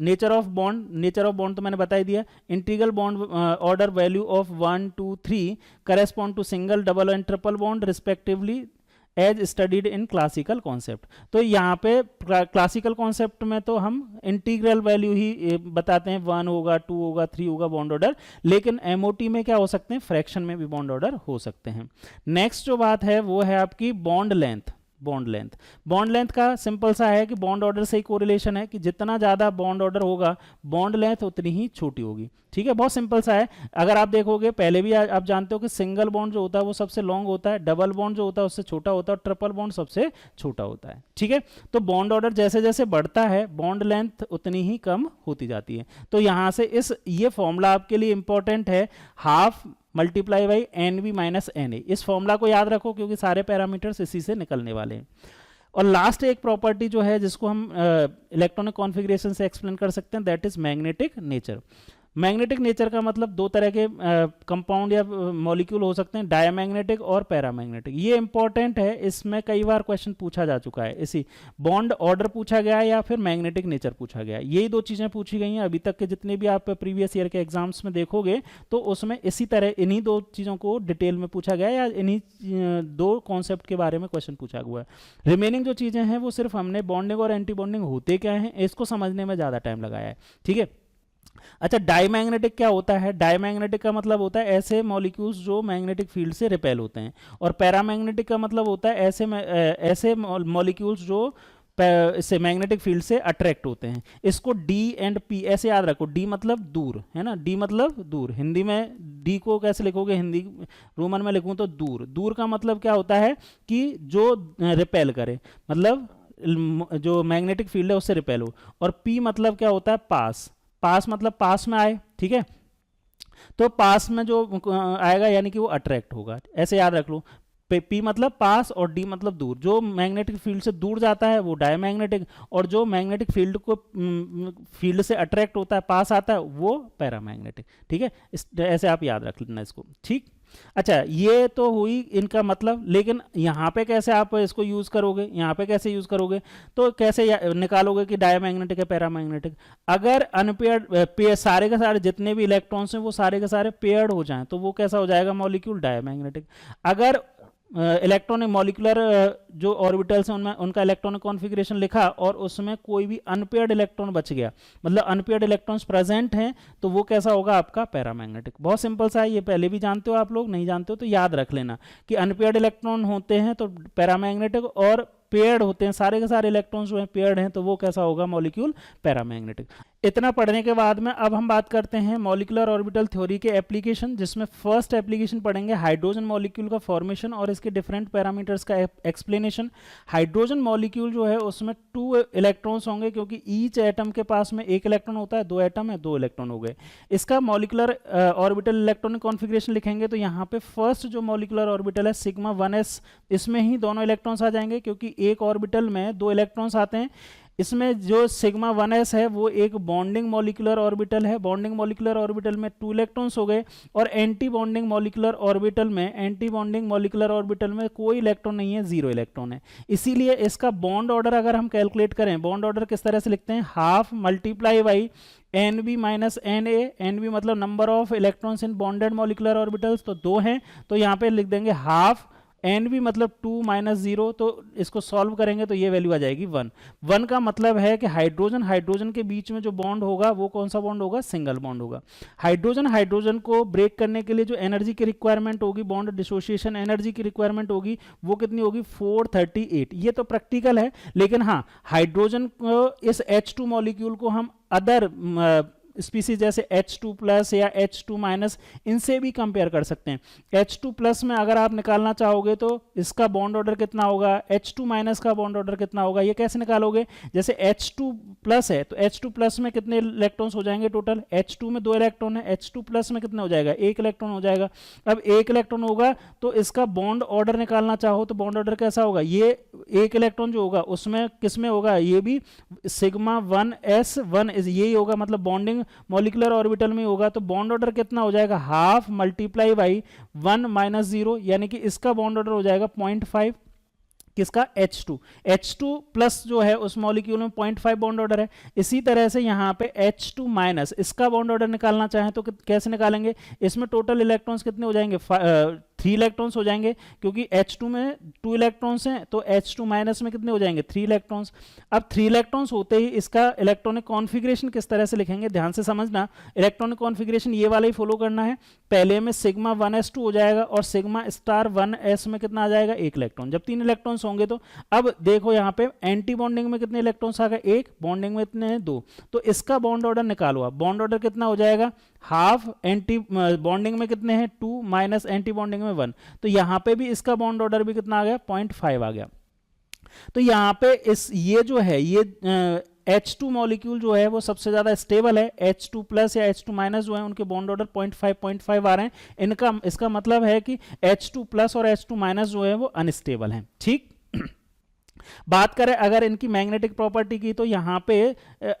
Speaker 1: nature of bond. Nature of bond तो मैंने बता ही दिया, integral bond order value of 1 2 3 correspond to single, double and triple bond respectively as studied in classical concept. तो यहाँ पे क्लासिकल कॉन्सेप्ट में तो हम इंटीग्रल वैल्यू ही बताते हैं, 1 होगा, 2 होगा, 3 होगा बॉन्ड ऑर्डर, लेकिन एमओटी में क्या हो सकते हैं, फ्रैक्शन में भी बॉन्ड ऑर्डर हो सकते हैं। नेक्स्ट जो बात है वो है आपकी bond length. Bond length, bond length का सिंपल सा है कि बॉन्ड ऑर्डर से ही कोरिलेशन है कि जितना ज़्यादा बॉन्ड ऑर्डर होगा बॉन्ड लेंथ उतनी ही छोटी होगी, ठीक है। बहुत सिंपल सा है। अगर आप देखोगे पहले भी आप जानते हो कि सिंगल बॉन्ड जो होता है वो सबसे लॉन्ग होता है, डबल बॉन्ड जो होता है उससे छोटा होता है और ट्रिपल बॉन्ड सबसे छोटा होता है, ठीक है। तो बॉन्ड ऑर्डर जैसे जैसे बढ़ता है बॉन्ड लेंथ उतनी ही कम होती जाती है। तो यहाँ से ये फॉर्मूला आपके लिए इंपॉर्टेंट है, half multiply by N B minus N A. इस फॉर्मूला को याद रखो क्योंकि सारे पैरामीटर्स इसी से निकलने वाले हैं। और लास्ट एक प्रॉपर्टी जो है जिसको हम इलेक्ट्रॉनिक कॉन्फ़िगरेशन से एक्सप्लेन कर सकते हैं, that is magnetic nature. Magnetic nature का मतलब दो तरह के कंपाउंड या मॉलिक्यूल हो सकते हैं, डायमैग्नेटिक और पैरामैग्नेटिक। ये इंपॉर्टेंट है, इसमें कई बार क्वेश्चन पूछा जा चुका है। इसी बॉन्ड ऑर्डर पूछा गया है या फिर मैग्नेटिक नेचर पूछा गया है, यही दो चीज़ें पूछी गई हैं। अभी तक के जितने भी आप प्रीवियस ईयर के एग्जाम्स में देखोगे तो उसमें इसी तरह इन्हीं दो चीज़ों को डिटेल में पूछा गया है या इन्हीं दो कॉन्सेप्ट के बारे में क्वेश्चन पूछा हुआ है। रिमेनिंग जो चीज़ें हैं वो सिर्फ हमने बॉन्डिंग और एंटी बॉन्डिंग होते क्या हैं इसको समझने में ज़्यादा टाइम लगाया है, ठीक है। अच्छा, डायमैग्नेटिक क्या होता है? डायमैग्नेटिक का मतलब होता है ऐसे मॉलिक्यूल्स जो मैग्नेटिक फील्ड से रिपेल होते हैं, और पैरामैग्नेटिक का मतलब होता है ऐसे मॉलिक्यूल्स जो इससे मैग्नेटिक फील्ड से अट्रैक्ट होते हैं। इसको डी एंड पी ऐसे याद रखो, डी मतलब दूर है ना, डी मतलब दूर। हिंदी में डी को कैसे लिखोगे, हिंदी रोमन में लिखूं तो दूर। दूर का मतलब क्या होता है कि जो रिपेल करे, मतलब जो मैग्नेटिक फील्ड है उससे रिपेल हो। और पी मतलब क्या होता है, पास। पास मतलब पास में आए, ठीक है। तो पास में जो आएगा यानी कि वो अट्रैक्ट होगा, ऐसे याद रख लो। पी मतलब पास और डी मतलब दूर। जो मैग्नेटिक फील्ड से दूर जाता है वो डायमैग्नेटिक, और जो मैग्नेटिक फील्ड को फील्ड से अट्रैक्ट होता है, पास आता है, वो पैरामैग्नेटिक, ठीक है। ऐसे आप याद रख लेना इसको, ठीक। अच्छा, ये तो हुई इनका मतलब, लेकिन यहाँ पे कैसे आप इसको यूज़ करोगे, यहाँ पे कैसे यूज़ करोगे, तो कैसे निकालोगे कि डायमैग्नेटिक है पैरामैग्नेटिक। अगर अनपेयर्ड सारे के सारे जितने भी इलेक्ट्रॉन्स हैं वो सारे के सारे पेयर्ड हो जाएं तो वो कैसा हो जाएगा मॉलिक्यूल, डायमैग्नेटिक। अगर इलेक्ट्रॉनिक मॉलिकुलर जो ऑर्बिटल्स हैं उनमें उनका इलेक्ट्रॉनिक कॉन्फ़िगरेशन लिखा और उसमें कोई भी अनपेयर्ड इलेक्ट्रॉन बच गया, मतलब अनपेयर्ड इलेक्ट्रॉन्स प्रेजेंट हैं, तो वो कैसा होगा आपका पैरामैग्नेटिक। बहुत सिंपल सा है, ये पहले भी जानते हो आप लोग, नहीं जानते हो तो याद रख लेना कि अनपेयर्ड इलेक्ट्रॉन होते हैं तो पैरामैग्नेटिक, और पेयर्ड होते हैं सारे के सारे इलेक्ट्रॉन्स जो हैं पेयर्ड हैं तो वो कैसा होगा मॉलिक्यूल, पैरामैग्नेटिक। इतना पढ़ने के बाद में अब हम बात करते हैं मॉलिकुलर ऑर्बिटल थ्योरी के एप्लीकेशन, जिसमें फर्स्ट एप्लीकेशन पढ़ेंगे हाइड्रोजन मॉलिक्यूल का फॉर्मेशन और इसके डिफरेंट पैरामीटर्स का एक्सप्लेनेशन। हाइड्रोजन मॉलिक्यूल जो है उसमें 2 इलेक्ट्रॉन्स होंगे, क्योंकि ईच एटम के पास में 1 इलेक्ट्रॉन होता है, 2 एटम है 2 इलेक्ट्रॉन हो गए। इसका मॉलिकुलर ऑर्बिटल इलेक्ट्रॉनिक कॉन्फ़िगरेशन लिखेंगे तो यहाँ पे फर्स्ट जो मॉलिकुलर ऑर्बिटल है सिग्मा 1s, इसमें ही दोनों इलेक्ट्रॉन्स आ जाएंगे, क्योंकि एक ऑर्बिटल में 2 इलेक्ट्रॉन्स आते हैं। इसमें जो सिग्मा 1s है वो एक बॉन्डिंग मॉलिक्यूलर ऑर्बिटल है, बॉन्डिंग मॉलिक्यूलर ऑर्बिटल में 2 इलेक्ट्रॉन्स हो गए, और एंटी बॉन्डिंग मॉलिक्यूलर ऑर्बिटल में कोई इलेक्ट्रॉन नहीं है, 0 इलेक्ट्रॉन है। इसीलिए इसका बॉन्ड ऑर्डर अगर हम कैलकुलेट करें, बॉन्ड ऑर्डर किस तरह से लिखते हैं, half multiply by NB minus NA, NB मतलब number of electrons in bonded molecular orbitals, तो 2 हैं, तो यहाँ पे लिख देंगे हाफ NB मतलब 2 माइनस 0, तो इसको सॉल्व करेंगे तो ये वैल्यू आ जाएगी 1। 1 का मतलब है कि हाइड्रोजन के बीच में जो बॉन्ड होगा वो कौन सा बॉन्ड होगा, सिंगल बॉन्ड होगा। हाइड्रोजन को ब्रेक करने के लिए जो एनर्जी की रिक्वायरमेंट होगी, बॉन्ड डिसोसिएशन एनर्जी की रिक्वायरमेंट होगी, वो कितनी होगी, 438। ये तो प्रैक्टिकल है, लेकिन हाँ हाइड्रोजन को, इस H2 मॉलिक्यूल को हम अदर स्पीसीज जैसे H2 प्लस या H2 माइनस इनसे भी कंपेयर कर सकते हैं। H2 प्लस में अगर आप निकालना चाहोगे तो इसका बॉन्ड ऑर्डर कितना होगा, H2 माइनस का बॉन्ड ऑर्डर कितना होगा, ये कैसे निकालोगे, जैसे H2 प्लस है तो H2 प्लस में कितने इलेक्ट्रॉन्स हो जाएंगे टोटल, H2 में 2 इलेक्ट्रॉन है, H2 प्लस में कितने हो जाएगा, 1 इलेक्ट्रॉन हो जाएगा। अब 1 इलेक्ट्रॉन होगा तो इसका बॉन्ड ऑर्डर निकालना चाहो तो बॉन्ड ऑर्डर कैसा होगा, ये 1 इलेक्ट्रॉन जो होगा उसमें किसमें होगा, ये भी सिग्मा 1s1 यही होगा, मतलब बॉन्डिंग मॉलिक्यूलर ऑर्बिटल में होगा, तो बॉन्ड ऑर्डर कितना हो जाएगा, हाफ मल्टीप्लाई बाई 1 माइनस 0, यानी कि इसका बॉन्ड ऑर्डर हो जाएगा 0.5, किसका, H2 प्लस जो है उस मॉलिक्यूल में 0.5 बॉन्ड ऑर्डर है। इसी तरह से यहाँ पे H2 माइनस इसका बॉन्ड ऑर्डर निकालना चाहें तो कैसे निकालेंगे, इसमें टोटल इलेक्ट्रॉन्स कितने हो जाएंगे, 3 इलेक्ट्रॉन्स हो जाएंगे, क्योंकि H2 में 2 इलेक्ट्रॉन्स हैं, तो H2 माइनस में कितने हो जाएंगे, 3 इलेक्ट्रॉन्स। अब 3 इलेक्ट्रॉन्स होते ही इसका इलेक्ट्रॉनिक कॉन्फ़िगरेशन किस तरह से लिखेंगे, ध्यान से समझना, इलेक्ट्रॉनिक कॉन्फ़िगरेशन ये वाला ही फॉलो करना है। पहले में सिग्मा 1s2 हो जाएगा और सिग्मा स्टार 1s में कितना आ जाएगा, 1 इलेक्ट्रॉन। जब 3 इलेक्ट्रॉन्स होंगे तो अब देखो यहाँ पे एंटी बॉन्डिंग में कितने इलेक्ट्रॉन्स आ गए, 1, बॉन्डिंग में इतने हैं 2, तो इसका बॉन्ड ऑर्डर निकालो। आप बॉन्ड ऑर्डर कितना हो जाएगा, हाफ, एंटी बॉन्डिंग में कितने हैं 2 माइनस एंटी बॉन्डिंग में 1, तो यहां पे भी इसका बॉन्ड ऑर्डर भी कितना आ गया, 0.5 आ गया। तो यहां पे ये जो है ये H2 मॉलिक्यूल जो है वो सबसे ज्यादा स्टेबल है, H2 प्लस या H2 माइनस जो है उनके बॉन्ड ऑर्डर 0.5 आ रहे हैं, इसका मतलब है कि H2 प्लस और H2 माइनस जो है वो अनस्टेबल हैं। ठीक, बात करें अगर इनकी मैग्नेटिक प्रॉपर्टी की, तो यहाँ पे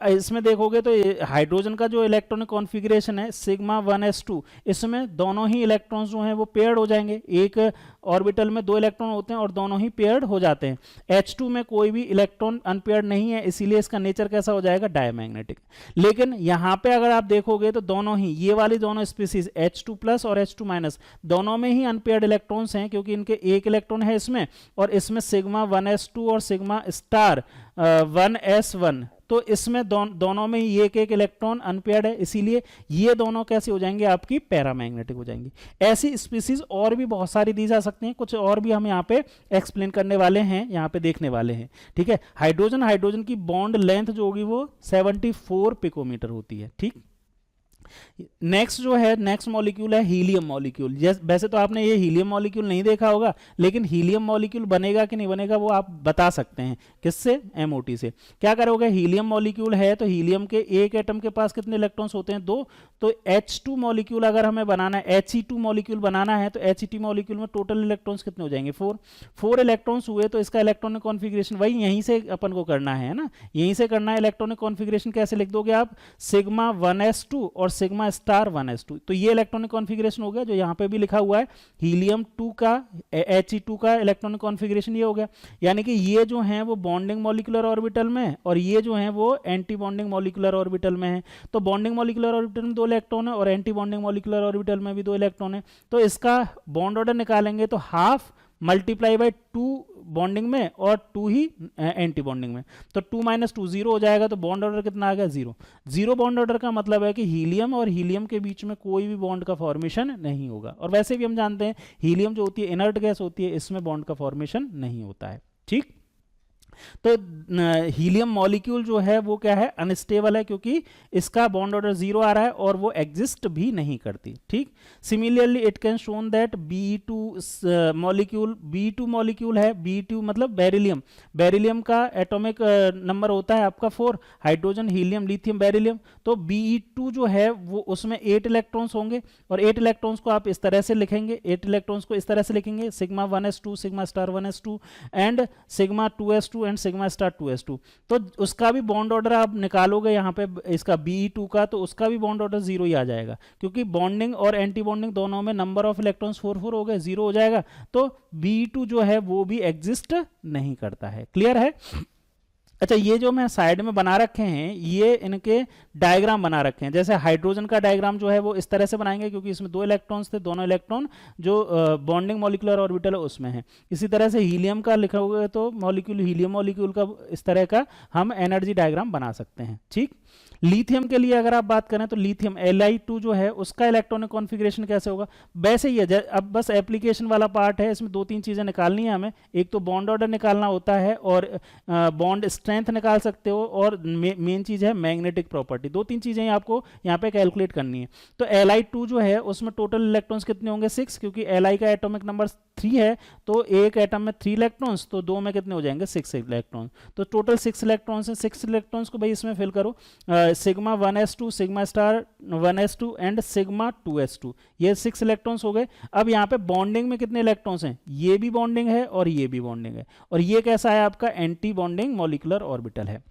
Speaker 1: इसमें देखोगे तो हाइड्रोजन का जो इलेक्ट्रॉनिक कॉन्फ़िगरेशन है सिग्मा 1s2, इसमें दोनों ही इलेक्ट्रॉन्स जो हैं वो पेयर्ड हो जाएंगे, एक ऑर्बिटल में 2 इलेक्ट्रॉन होते हैं और दोनों ही पेयर्ड हो जाते हैं। H2 में कोई भी इलेक्ट्रॉन अनपेयर्ड नहीं है, इसीलिए इसका नेचर कैसा हो जाएगा, डायमैग्नेटिक। लेकिन यहाँ पे अगर आप देखोगे तो दोनों ही ये वाली दोनों स्पीसीज H2 प्लस और H2 माइनस दोनों में ही अनपेयर्ड इलेक्ट्रॉन्स हैं, क्योंकि इनके 1 इलेक्ट्रॉन है इसमें, और इसमें सिग्मा 1s2 और सिग्मा स्टार 1s1, तो इसमें दोनों में ही एक इलेक्ट्रॉन अनपेयर्ड है, इसीलिए ये दोनों कैसे हो जाएंगे, आपकी पैरामैग्नेटिक हो जाएंगी। ऐसी स्पीसीज और भी बहुत सारी दी जा सकती हैं, कुछ और भी हम यहाँ पे एक्सप्लेन करने वाले हैं, यहाँ पे देखने वाले हैं। ठीक है, हाइड्रोजन की बॉन्ड लेंथ जो होगी वो 74 पिकोमीटर होती है। ठीक, नेक्स्ट जो है, नेक्स्ट मॉलिक्यूल है हीलियम मॉलिक्यूल। वैसे तो आपने ये हीलियम मॉलिक्यूल नहीं देखा होगा, लेकिन हीलियम मॉलिक्यूल बनेगा कि नहीं बनेगा वो आप बता सकते हैं, किससे, MOT से। क्या करोगे, हीलियम मॉलिक्यूल है तो हीलियम के एक एटम के पास कितने इलेक्ट्रॉन्स होते हैं, 2, तो H2 मॉलिक्यूल अगर हमें बनाना है, He2 मॉलिक्यूल बनाना है, तो He2 मॉलिक्यूल में टोटल इलेक्ट्रॉन्स कितने हो जाएंगे, 4 इलेक्ट्रॉन्स हुए, तो इसका इलेक्ट्रॉनिक कॉन्फ़िगरेशन वही यहीं से अपन को करना है ना, यहीं से करना है। इलेक्ट्रॉनिक कॉन्फ़िगरेशन कैसे लिख दोगे आप, सिग्मा 1s2 और सिग्मा स्टार 1s2, तो ये इलेक्ट्रॉनिक कॉन्फ़िगरेशन हो गया जो यहाँ पे भी लिखा हुआ है, हीलियम 2 का He2 का इलेक्ट्रॉनिक कॉन्फ़िगरेशन ये हो गया। यानी कि ये जो हैं वो बॉन्डिंग मॉलिक्यूलर ऑर्बिटल में और ये जो हैं वो एंटी बॉन्डिंग मॉलिक्यूलर ऑर्बिटल में है। तो बॉन्डिंग मॉलिक्यूलर ऑर्बिटल में 2 इलेक्ट्रॉन है और एंटी बॉन्डिंग मॉलिक्यूलर ऑर्बिटल में भी 2 इलेक्ट्रॉन है, तो इसका बॉन्ड ऑर्डर निकालेंगे तो हाफ मल्टीप्लाई बाई 2 बॉन्डिंग में और 2 ही एंटी बॉन्डिंग में, तो 2 माइनस 2 0 हो जाएगा, तो बॉन्ड ऑर्डर कितना आ गया, 0 बॉन्ड ऑर्डर का मतलब है कि हीलियम और हीलियम के बीच में कोई भी बॉन्ड का फॉर्मेशन नहीं होगा। और वैसे भी हम जानते हैं हीलियम जो होती है इनर्ट गैस होती है, इसमें बॉन्ड का फॉर्मेशन नहीं होता है। ठीक, तो हीलियम मॉलिक्यूल जो है वो क्या है, अनस्टेबल है, क्योंकि इसका बॉन्ड ऑर्डर 0 आ रहा है और वो एग्जिस्ट भी नहीं करती। ठीक, similarly it can shown that Be2 molecule है, Be2 मतलब बेरिलियम का एटॉमिक नंबर होता है आपका 4, हाइड्रोजन, हीलियम, लिथियम, बेरिलियम, तो Be2 जो है वो उसमें 8 इलेक्ट्रॉन्स होंगे और 8 इलेक्ट्रॉन्स को आप इस तरह से लिखेंगे, 8 इलेक्ट्रॉन्स को इस तरह से लिखेंगे, sigma 1s2 sigma star 1s2 and sigma 2s2 and sigma star 2s2। तो उसका भी बॉन्ड ऑर्डर आप निकालोगे यहाँ पे इसका Be2 का, तो उसका भी बॉन्ड ऑर्डर 0 ही आ जाएगा, क्योंकि बॉन्डिंग और एंटी बॉन्डिंग दोनों में नंबर ऑफ इलेक्ट्रॉन्स 4 4 हो गए, 0 हो जाएगा। तो Be2 जो है वो भी एग्जिस्ट नहीं करता है। क्लियर है? अच्छा, ये जो मैं साइड में बना रखे हैं ये इनके डायग्राम बना रखे हैं। जैसे हाइड्रोजन का डायग्राम जो है वो इस तरह से बनाएंगे, क्योंकि इसमें 2 इलेक्ट्रॉन्स थे, दोनों इलेक्ट्रॉन जो बॉन्डिंग मॉलिक्यूलर ऑर्बिटल है उसमें है। इसी तरह से हीलियम का लिखा हुआ है तो मॉलिक्यूल, हीलियम मॉलिक्यूल का इस तरह का हम एनर्जी डायग्राम बना सकते हैं। ठीक, लिथियम के लिए अगर आप बात करें तो लिथियम Li2 जो है उसका इलेक्ट्रॉनिक कॉन्फ़िगरेशन कैसे होगा, वैसे ही है। अब बस एप्लीकेशन वाला पार्ट है, इसमें 2-3 चीज़ें निकालनी है हमें। एक तो बॉन्ड ऑर्डर निकालना होता है और बॉन्ड स्ट्रेंथ निकाल सकते हो, और मेन चीज़ है मैग्नेटिक प्रॉपर्टी। 2-3 चीज़ें आपको यहाँ पे कैलकुलेट करनी है। तो Li2 जो है उसमें टोटल इलेक्ट्रॉन्स कितने होंगे, 6, क्योंकि Li का एटॉमिक नंबर 3 है, तो एक एटम में 3 इलेक्ट्रॉन्स, तो 2 में कितने हो जाएंगे, 6 इलेक्ट्रॉन। तो टोटल 6 इलेक्ट्रॉन्स हैं। 6 इलेक्ट्रॉन्स को भाई इसमें फिल करो, sigma 1s2, sigma star 1s2 and sigma 2s2, ये 6 इलेक्ट्रॉन्स हो गए। अब यहाँ पे बॉन्डिंग में कितने इलेक्ट्रॉन्स हैं, ये भी बॉन्डिंग है और ये भी बॉन्डिंग है, और ये कैसा है आपका एंटी बॉन्डिंग मॉलिक्यूलर ऑर्बिटल है।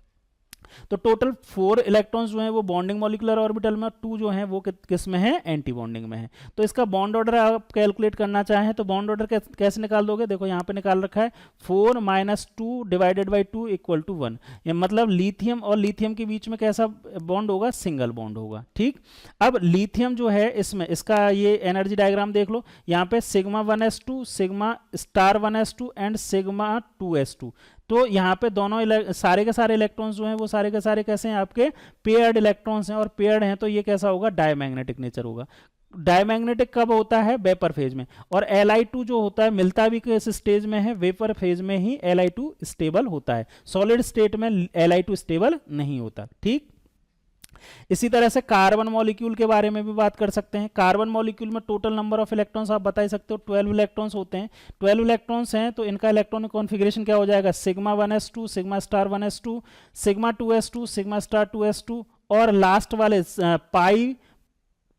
Speaker 1: तो टोटल 4 इलेक्ट्रॉन्स जो हैं वो बॉन्डिंग मॉलिक्यूलर ऑर्बिटल में, 2 जो हैं वो किस में है, एंटी बॉन्डिंग में है। तो इसका बॉन्ड ऑर्डर आप कैलकुलेट करना चाहें तो बॉन्ड ऑर्डर कैसे निकाल दोगे, देखो यहाँ पे निकाल रखा है 4 - 2 डिवाइडेड बाई 2 इक्वल टू 1। ये मतलब लिथियम और लिथियम के बीच में कैसा बॉन्ड होगा, सिंगल बॉन्ड होगा। ठीक, अब लिथियम जो है इसमें इसका ये एनर्जी डायग्राम देख लो, यहाँ पे sigma 1s2, sigma star 1s2 and sigma 2s2। तो यहाँ पे दोनों सारे के सारे इलेक्ट्रॉन्स जो हैं वो सारे के सारे कैसे हैं, आपके पेयर्ड इलेक्ट्रॉन्स हैं, और पेयर्ड हैं तो ये कैसा होगा, डायमैग्नेटिक नेचर होगा। डायमैग्नेटिक कब होता है, वेपर फेज में। और Li2 जो होता है मिलता भी किस स्टेज में है, वेपर फेज में ही Li2 स्टेबल होता है, सॉलिड स्टेट में Li2 स्टेबल नहीं होता। ठीक, इसी तरह से कार्बन मॉलिक्यूल के बारे में भी बात कर सकते हैं। कार्बन मॉलिक्यूल में टोटल नंबर ऑफ इलेक्ट्रॉन्स आप बता सकते हो, 12 इलेक्ट्रॉन्स होते हैं। 12 इलेक्ट्रॉन्स हैं तो इनका इलेक्ट्रॉनिक कॉन्फ़िगरेशन क्या हो जाएगा, sigma 1s2, sigma star 1s2, sigma 2s2, sigma star 2s2, और लास्ट वाले पाई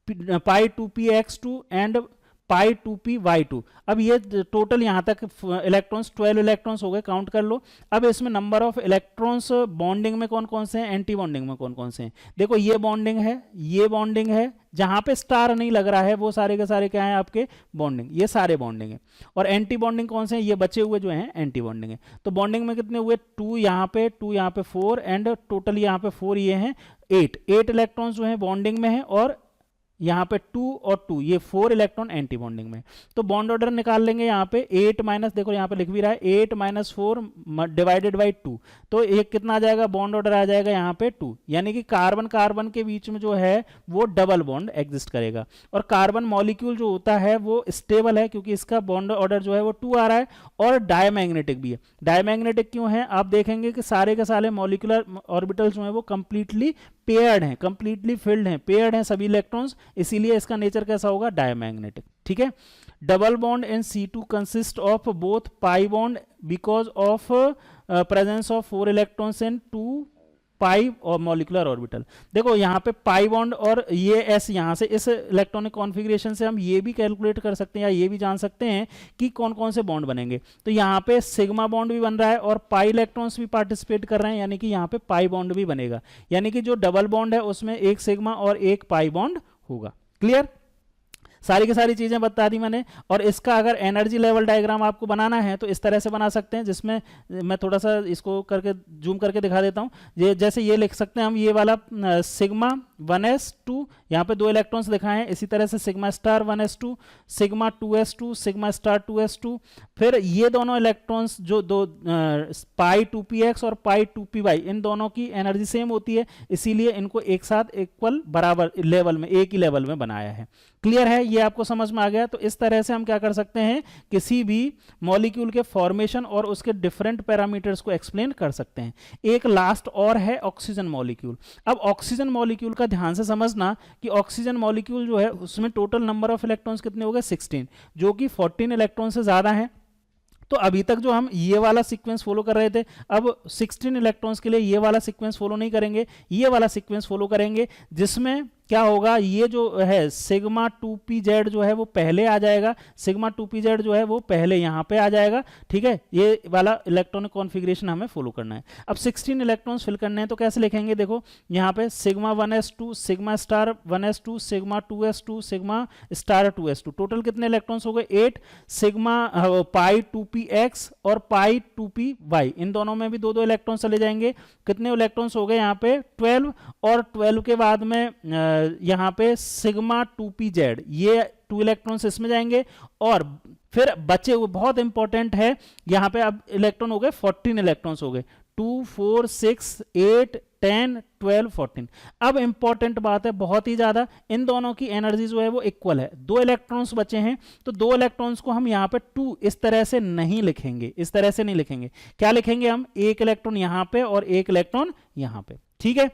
Speaker 1: 2px2 एंड पाई 2py2। अब ये टोटल यहाँ तक इलेक्ट्रॉन्स 12 इलेक्ट्रॉन्स हो गए, काउंट कर लो। अब इसमें नंबर ऑफ इलेक्ट्रॉन्स बॉन्डिंग में कौन कौन से हैं, एंटी बॉन्डिंग में कौन कौन से हैं। देखो ये बॉन्डिंग है, ये बॉन्डिंग है, जहां पे स्टार नहीं लग रहा है वो सारे के सारे क्या हैं, आपके बॉन्डिंग, ये सारे बॉन्डिंग है। और एंटी बॉन्डिंग कौन से हैं, ये बचे हुए जो हैं एंटी बॉन्डिंग है। तो बॉन्डिंग में कितने हुए, 2 यहाँ पे 2 यहाँ पे 4 एंड टोटल यहाँ पे 4 ये हैं 8 इलेक्ट्रॉन्स जो हैं बॉन्डिंग में है, और यहाँ पे 2 और 2 ये 4 इलेक्ट्रॉन एंटी बॉन्डिंग में। तो बॉन्ड ऑर्डर निकाल लेंगे यहाँ पे 8 माइनस, देखो यहाँ पे लिख भी रहा है 8 - 4 डिवाइडेड बाई 2, तो एक कितना आ जाएगा, बॉन्ड ऑर्डर आ जाएगा यहाँ पे 2, यानी कि कार्बन कार्बन के बीच में जो है वो डबल बॉन्ड एग्जिस्ट करेगा। और कार्बन मॉलिक्यूल जो होता है वो स्टेबल है, क्योंकि इसका बॉन्ड ऑर्डर जो है वो 2 आ रहा है, और डायमैग्नेटिक भी है। डायमैग्नेटिक क्यों है, आप देखेंगे कि सारे के सारे मॉलिक्यूलर ऑर्बिटल्स जो है वो कंप्लीटली पेयर्ड हैं, कंप्लीटली फिल्ड हैं, पेयर्ड हैं सभी इलेक्ट्रॉन्स, इसीलिए इसका नेचर कैसा होगा, डायमैग्नेटिक। ठीक है, double bond in C2 consist of both pi bond because of presence of 4 electrons in 2 पाई और मॉलिक्यूलर ऑर्बिटल। देखो यहाँ पे पाई बॉन्ड और ये एस, यहाँ से इस इलेक्ट्रॉनिक कॉन्फ़िगरेशन से हम ये भी कैलकुलेट कर सकते हैं या ये भी जान सकते हैं कि कौन कौन से बॉन्ड बनेंगे। तो यहाँ पे सिग्मा बॉन्ड भी बन रहा है और पाई इलेक्ट्रॉन्स भी पार्टिसिपेट कर रहे हैं, यानी कि यहाँ पे पाई बॉन्ड भी बनेगा, यानी कि जो डबल बॉन्ड है उसमें एक सिग्मा और एक पाई बॉन्ड होगा। क्लियर, सारी की सारी चीजें बता दी मैंने। और इसका अगर एनर्जी लेवल डायग्राम आपको बनाना है तो इस तरह से बना सकते हैं, जिसमें मैं थोड़ा सा इसको करके जूम करके दिखा देता हूं। ये जैसे ये लिख सकते हैं हम, ये वाला सिग्मा 1s2, यहाँ पे 2 इलेक्ट्रॉन्स दिखाए हैं, इसी तरह से sigma star 1s2, sigma 2s2, sigma star 2s2, फिर ये दोनों इलेक्ट्रॉन्स जो दो पाई 2px और पाई 2py, इन दोनों की एनर्जी सेम होती है, इसीलिए इनको एक साथ इक्वल बराबर लेवल में, एक ही लेवल में बनाया है। क्लियर है, ये आपको समझ में आ गया। तो इस तरह से हम क्या कर सकते हैं, किसी भी मॉलिक्यूल के फॉर्मेशन और उसके डिफरेंट पैरामीटर्स को एक्सप्लेन कर सकते हैं। एक लास्ट और है ऑक्सीजन मॉलिक्यूल। अब ऑक्सीजन मॉलिक्यूल का ध्यान से समझना कि ऑक्सीजन मॉलिक्यूल जो है उसमें टोटल नंबर ऑफ इलेक्ट्रॉन्स कितने हो गए, 16, जो कि 14 इलेक्ट्रॉन से ज्यादा है। तो अभी तक जो हम ये वाला सीक्वेंस फॉलो कर रहे थे, अब 16 इलेक्ट्रॉन्स के लिए ये वाला सीक्वेंस फॉलो नहीं करेंगे, ये वाला सीक्वेंस फॉलो करेंगे, जिसमें क्या होगा, ये जो है सिग्मा 2pz जो है वो पहले आ जाएगा, सिग्मा 2pz जो है वो पहले यहाँ पे आ जाएगा, ठीक है। ये वाला इलेक्ट्रॉनिक कॉन्फ़िगरेशन हमें फॉलो करना है। अब 16 इलेक्ट्रॉन्स फिल करने हैं तो कैसे लिखेंगे, देखो यहाँ पे sigma 1s2 sigma star 1s2 sigma 2s2 sigma star 2s2, total कितने इलेक्ट्रॉन्स हो गए 8, सिग्मा पाई 2px और पाई 2py, इन दोनों में भी दो दो इलेक्ट्रॉन चले जाएंगे, कितने इलेक्ट्रॉन्स हो गए यहाँ पे 12, और 12 के बाद में यहाँ पे सिग्मा 2pz, ये 2 इलेक्ट्रॉन्स इसमें जाएंगे, और फिर बचे हुए बहुत इंपॉर्टेंट है यहाँ पे अब इलेक्ट्रॉन हो गए 14 इलेक्ट्रॉन्स हो गए, 2 4 6 8 10 12 14। अब इंपॉर्टेंट बात है बहुत ही ज्यादा, इन दोनों की एनर्जी जो है वो इक्वल है, 2 इलेक्ट्रॉन्स बचे हैं, तो 2 इलेक्ट्रॉन्स को हम यहाँ पे 2 इस तरह से नहीं लिखेंगे, इस तरह से नहीं लिखेंगे, क्या लिखेंगे हम, एक इलेक्ट्रॉन यहाँ पे और एक इलेक्ट्रॉन यहाँ पे, ठीक है।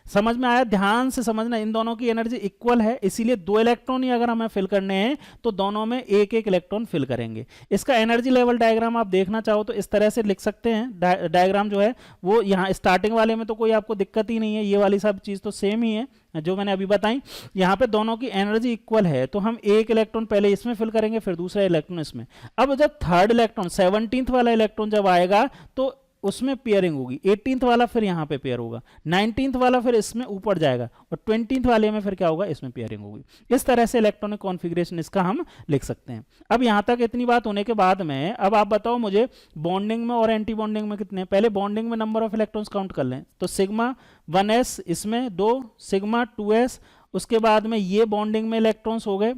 Speaker 1: समझ में आया, ध्यान से समझना, इन दोनों की एनर्जी इक्वल है, इसीलिए 2 इलेक्ट्रॉन ही अगर हमें फिल करने हैं तो दोनों में एक एक इलेक्ट्रॉन फिल करेंगे। इसका एनर्जी लेवल डायग्राम आप देखना चाहो तो इस तरह से लिख सकते हैं, डायग्राम जो है वो यहाँ स्टार्टिंग वाले में तो कोई आपको दिक्कत ही नहीं है, ये वाली सब चीज तो सेम ही है जो मैंने अभी बताई। यहाँ पे दोनों की एनर्जी इक्वल है तो हम एक इलेक्ट्रॉन पहले इसमें फिल करेंगे, फिर दूसरा इलेक्ट्रॉन इसमें। अब जब थर्ड इलेक्ट्रॉन 17th वाला इलेक्ट्रॉन जब आएगा तो उसमें पेयरिंग होगी, 18th वाला फिर यहाँ पे पेयर होगा, 19th वाला फिर इसमें ऊपर जाएगा, और 20th वाले में फिर क्या होगा, इसमें पेयरिंग होगी। इस तरह से इलेक्ट्रॉनिक कॉन्फ़िगरेशन इसका हम लिख सकते हैं। अब यहाँ तक इतनी बात होने के बाद में अब आप बताओ मुझे बॉन्डिंग में और एंटी बॉन्डिंग में कितने हैं। पहले बॉन्डिंग में नंबर ऑफ इलेक्ट्रॉन्स काउंट कर लें, तो सिग्मा 1s इसमें 2, सिग्मा 2s, उसके बाद में ये बॉन्डिंग में इलेक्ट्रॉन्स हो गए,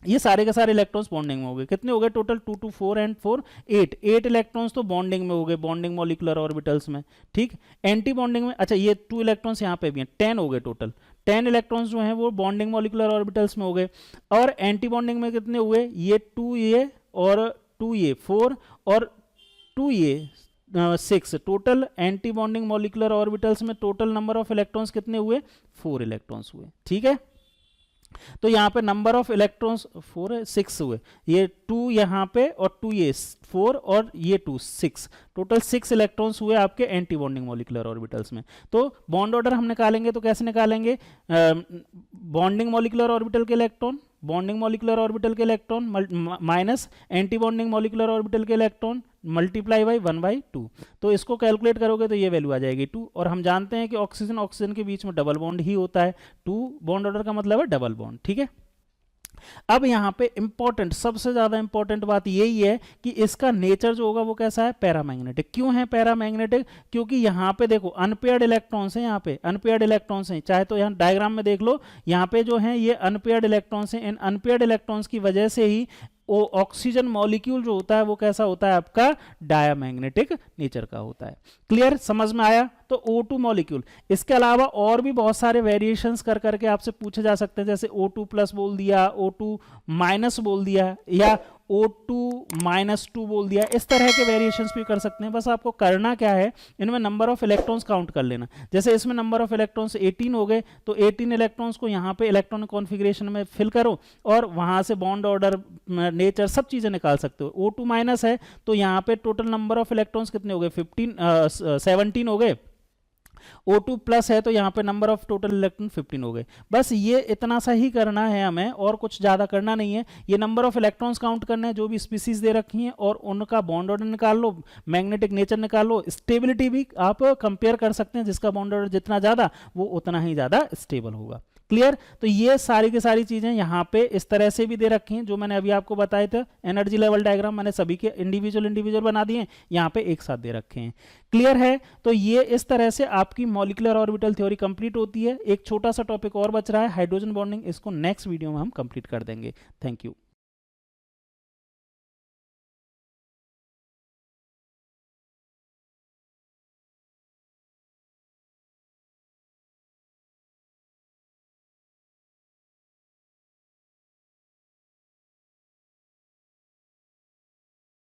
Speaker 1: ये सारे के सारे इलेक्ट्रॉन्स बॉन्डिंग में हो गए, कितने हो गए टोटल 2 2 4 एंड 4 8 इलेक्ट्रॉन्स तो बॉन्डिंग में हो गए, बॉन्डिंग मॉलिक्यूलर ऑर्बिटल्स में, ठीक। एंटी बॉन्डिंग में, अच्छा ये 2 इलेक्ट्रॉन्स यहाँ पे भी हैं, 10 हो गए टोटल, 10 इलेक्ट्रॉन्स जो हैं वो बॉन्डिंग मॉलिक्यूलर ऑर्बिटल्स में हो गए। और एंटी बॉन्डिंग में कितने हुए, ये 2 ये और 2 ये 4 और 2 ये 6, total anti bonding molecular orbitals में टोटल नंबर ऑफ इलेक्ट्रॉन्स कितने हुए, 4 इलेक्ट्रॉन्स हुए, ठीक है। तो यहाँ पे नंबर ऑफ इलेक्ट्रॉन्स 4 है, 6 हुए, ये 2 यहाँ पे और 2 ये 4 और ये 2 6, टोटल 6 इलेक्ट्रॉन्स हुए आपके एंटी बॉन्डिंग मॉलिक्यूलर ऑर्बिटल्स में। तो बॉन्ड ऑर्डर हम निकालेंगे तो कैसे निकालेंगे, बॉन्डिंग मॉलिक्यूलर ऑर्बिटल के इलेक्ट्रॉन, बॉन्डिंग मॉलिक्यूलर ऑर्बिटल के electron minus anti bonding molecular orbital के इलेक्ट्रॉन मल्टीप्लाई बाई 1/2, तो इसको कैलकुलेट करोगे तो ये वैल्यू आ जाएगी 2। और हम जानते हैं कि ऑक्सीजन ऑक्सीजन के बीच में डबल बॉन्ड ही होता है, 2 बॉन्ड ऑर्डर का मतलब है डबल बॉन्ड, ठीक है। अब यहाँ पे इंपॉर्टेंट, सबसे ज्यादा इंपॉर्टेंट बात यही है कि इसका नेचर जो होगा वो कैसा है, पैरामैग्नेटिक। क्यों है पैरामैग्नेटिक, क्योंकि यहाँ पे देखो अनपेयर्ड इलेक्ट्रॉन्स हैं, यहाँ पे अनपेयर्ड इलेक्ट्रॉन्स हैं, चाहे तो यहाँ डायग्राम में देख लो, यहाँ पे जो है ये अनपेयर्ड इलेक्ट्रॉन्स हैं, इन अनपेयर्ड इलेक्ट्रॉन्स की वजह से ही वो ऑक्सीजन मॉलिक्यूल जो होता है वो कैसा होता है आपका, डायमैग्नेटिक नेचर का होता है। क्लियर, समझ में आया। तो O2 मॉलिक्यूल, इसके अलावा और भी बहुत सारे वेरिएशंस कर करके आपसे पूछे जा सकते हैं, जैसे O2 प्लस बोल दिया, O2 माइनस बोल दिया, या O2 -2 बोल दिया, इस तरह के वेरिएशंस भी कर सकते हैं। बस आपको करना क्या है, इनमें नंबर ऑफ इलेक्ट्रॉन्स काउंट कर लेना। जैसे इसमें नंबर ऑफ इलेक्ट्रॉन्स 18 हो गए, तो 18 इलेक्ट्रॉन्स को यहाँ पे इलेक्ट्रॉनिक कॉन्फ़िगरेशन में फिल करो और वहाँ से बॉन्ड ऑर्डर, नेचर, सब चीज़ें निकाल सकते हो। O2 माइनस है तो यहाँ पे टोटल नंबर ऑफ इलेक्ट्रॉन्स कितने हो गए, 17 हो गए। O2 प्लस है तो यहाँ पे नंबर ऑफ टोटल इलेक्ट्रॉन 15 हो गए। बस ये इतना सा ही करना है हमें, और कुछ ज़्यादा करना नहीं है। ये नंबर ऑफ इलेक्ट्रॉन्स काउंट करना है जो भी स्पीसीज दे रखी हैं, और उनका बॉन्ड ऑर्डर निकाल लो, मैग्नेटिक नेचर निकाल लो, स्टेबिलिटी भी आप कंपेयर कर सकते हैं, जिसका बॉन्ड ऑर्डर जितना ज़्यादा वो उतना ही ज़्यादा स्टेबल होगा। क्लियर। तो ये सारी की सारी चीजें यहाँ पे इस तरह से भी दे रखी हैं जो मैंने अभी आपको बताए थे। एनर्जी लेवल डायग्राम मैंने सभी के इंडिविजुअल बना दिए, यहाँ पे एक साथ दे रखे हैं। क्लियर है। तो ये इस तरह से आपकी मॉलिक्यूलर ऑर्बिटल थ्योरी कंप्लीट होती है। एक छोटा सा टॉपिक और बच रहा है, हाइड्रोजन बॉन्डिंग, इसको नेक्स्ट वीडियो में हम कंप्लीट कर देंगे। Thank you.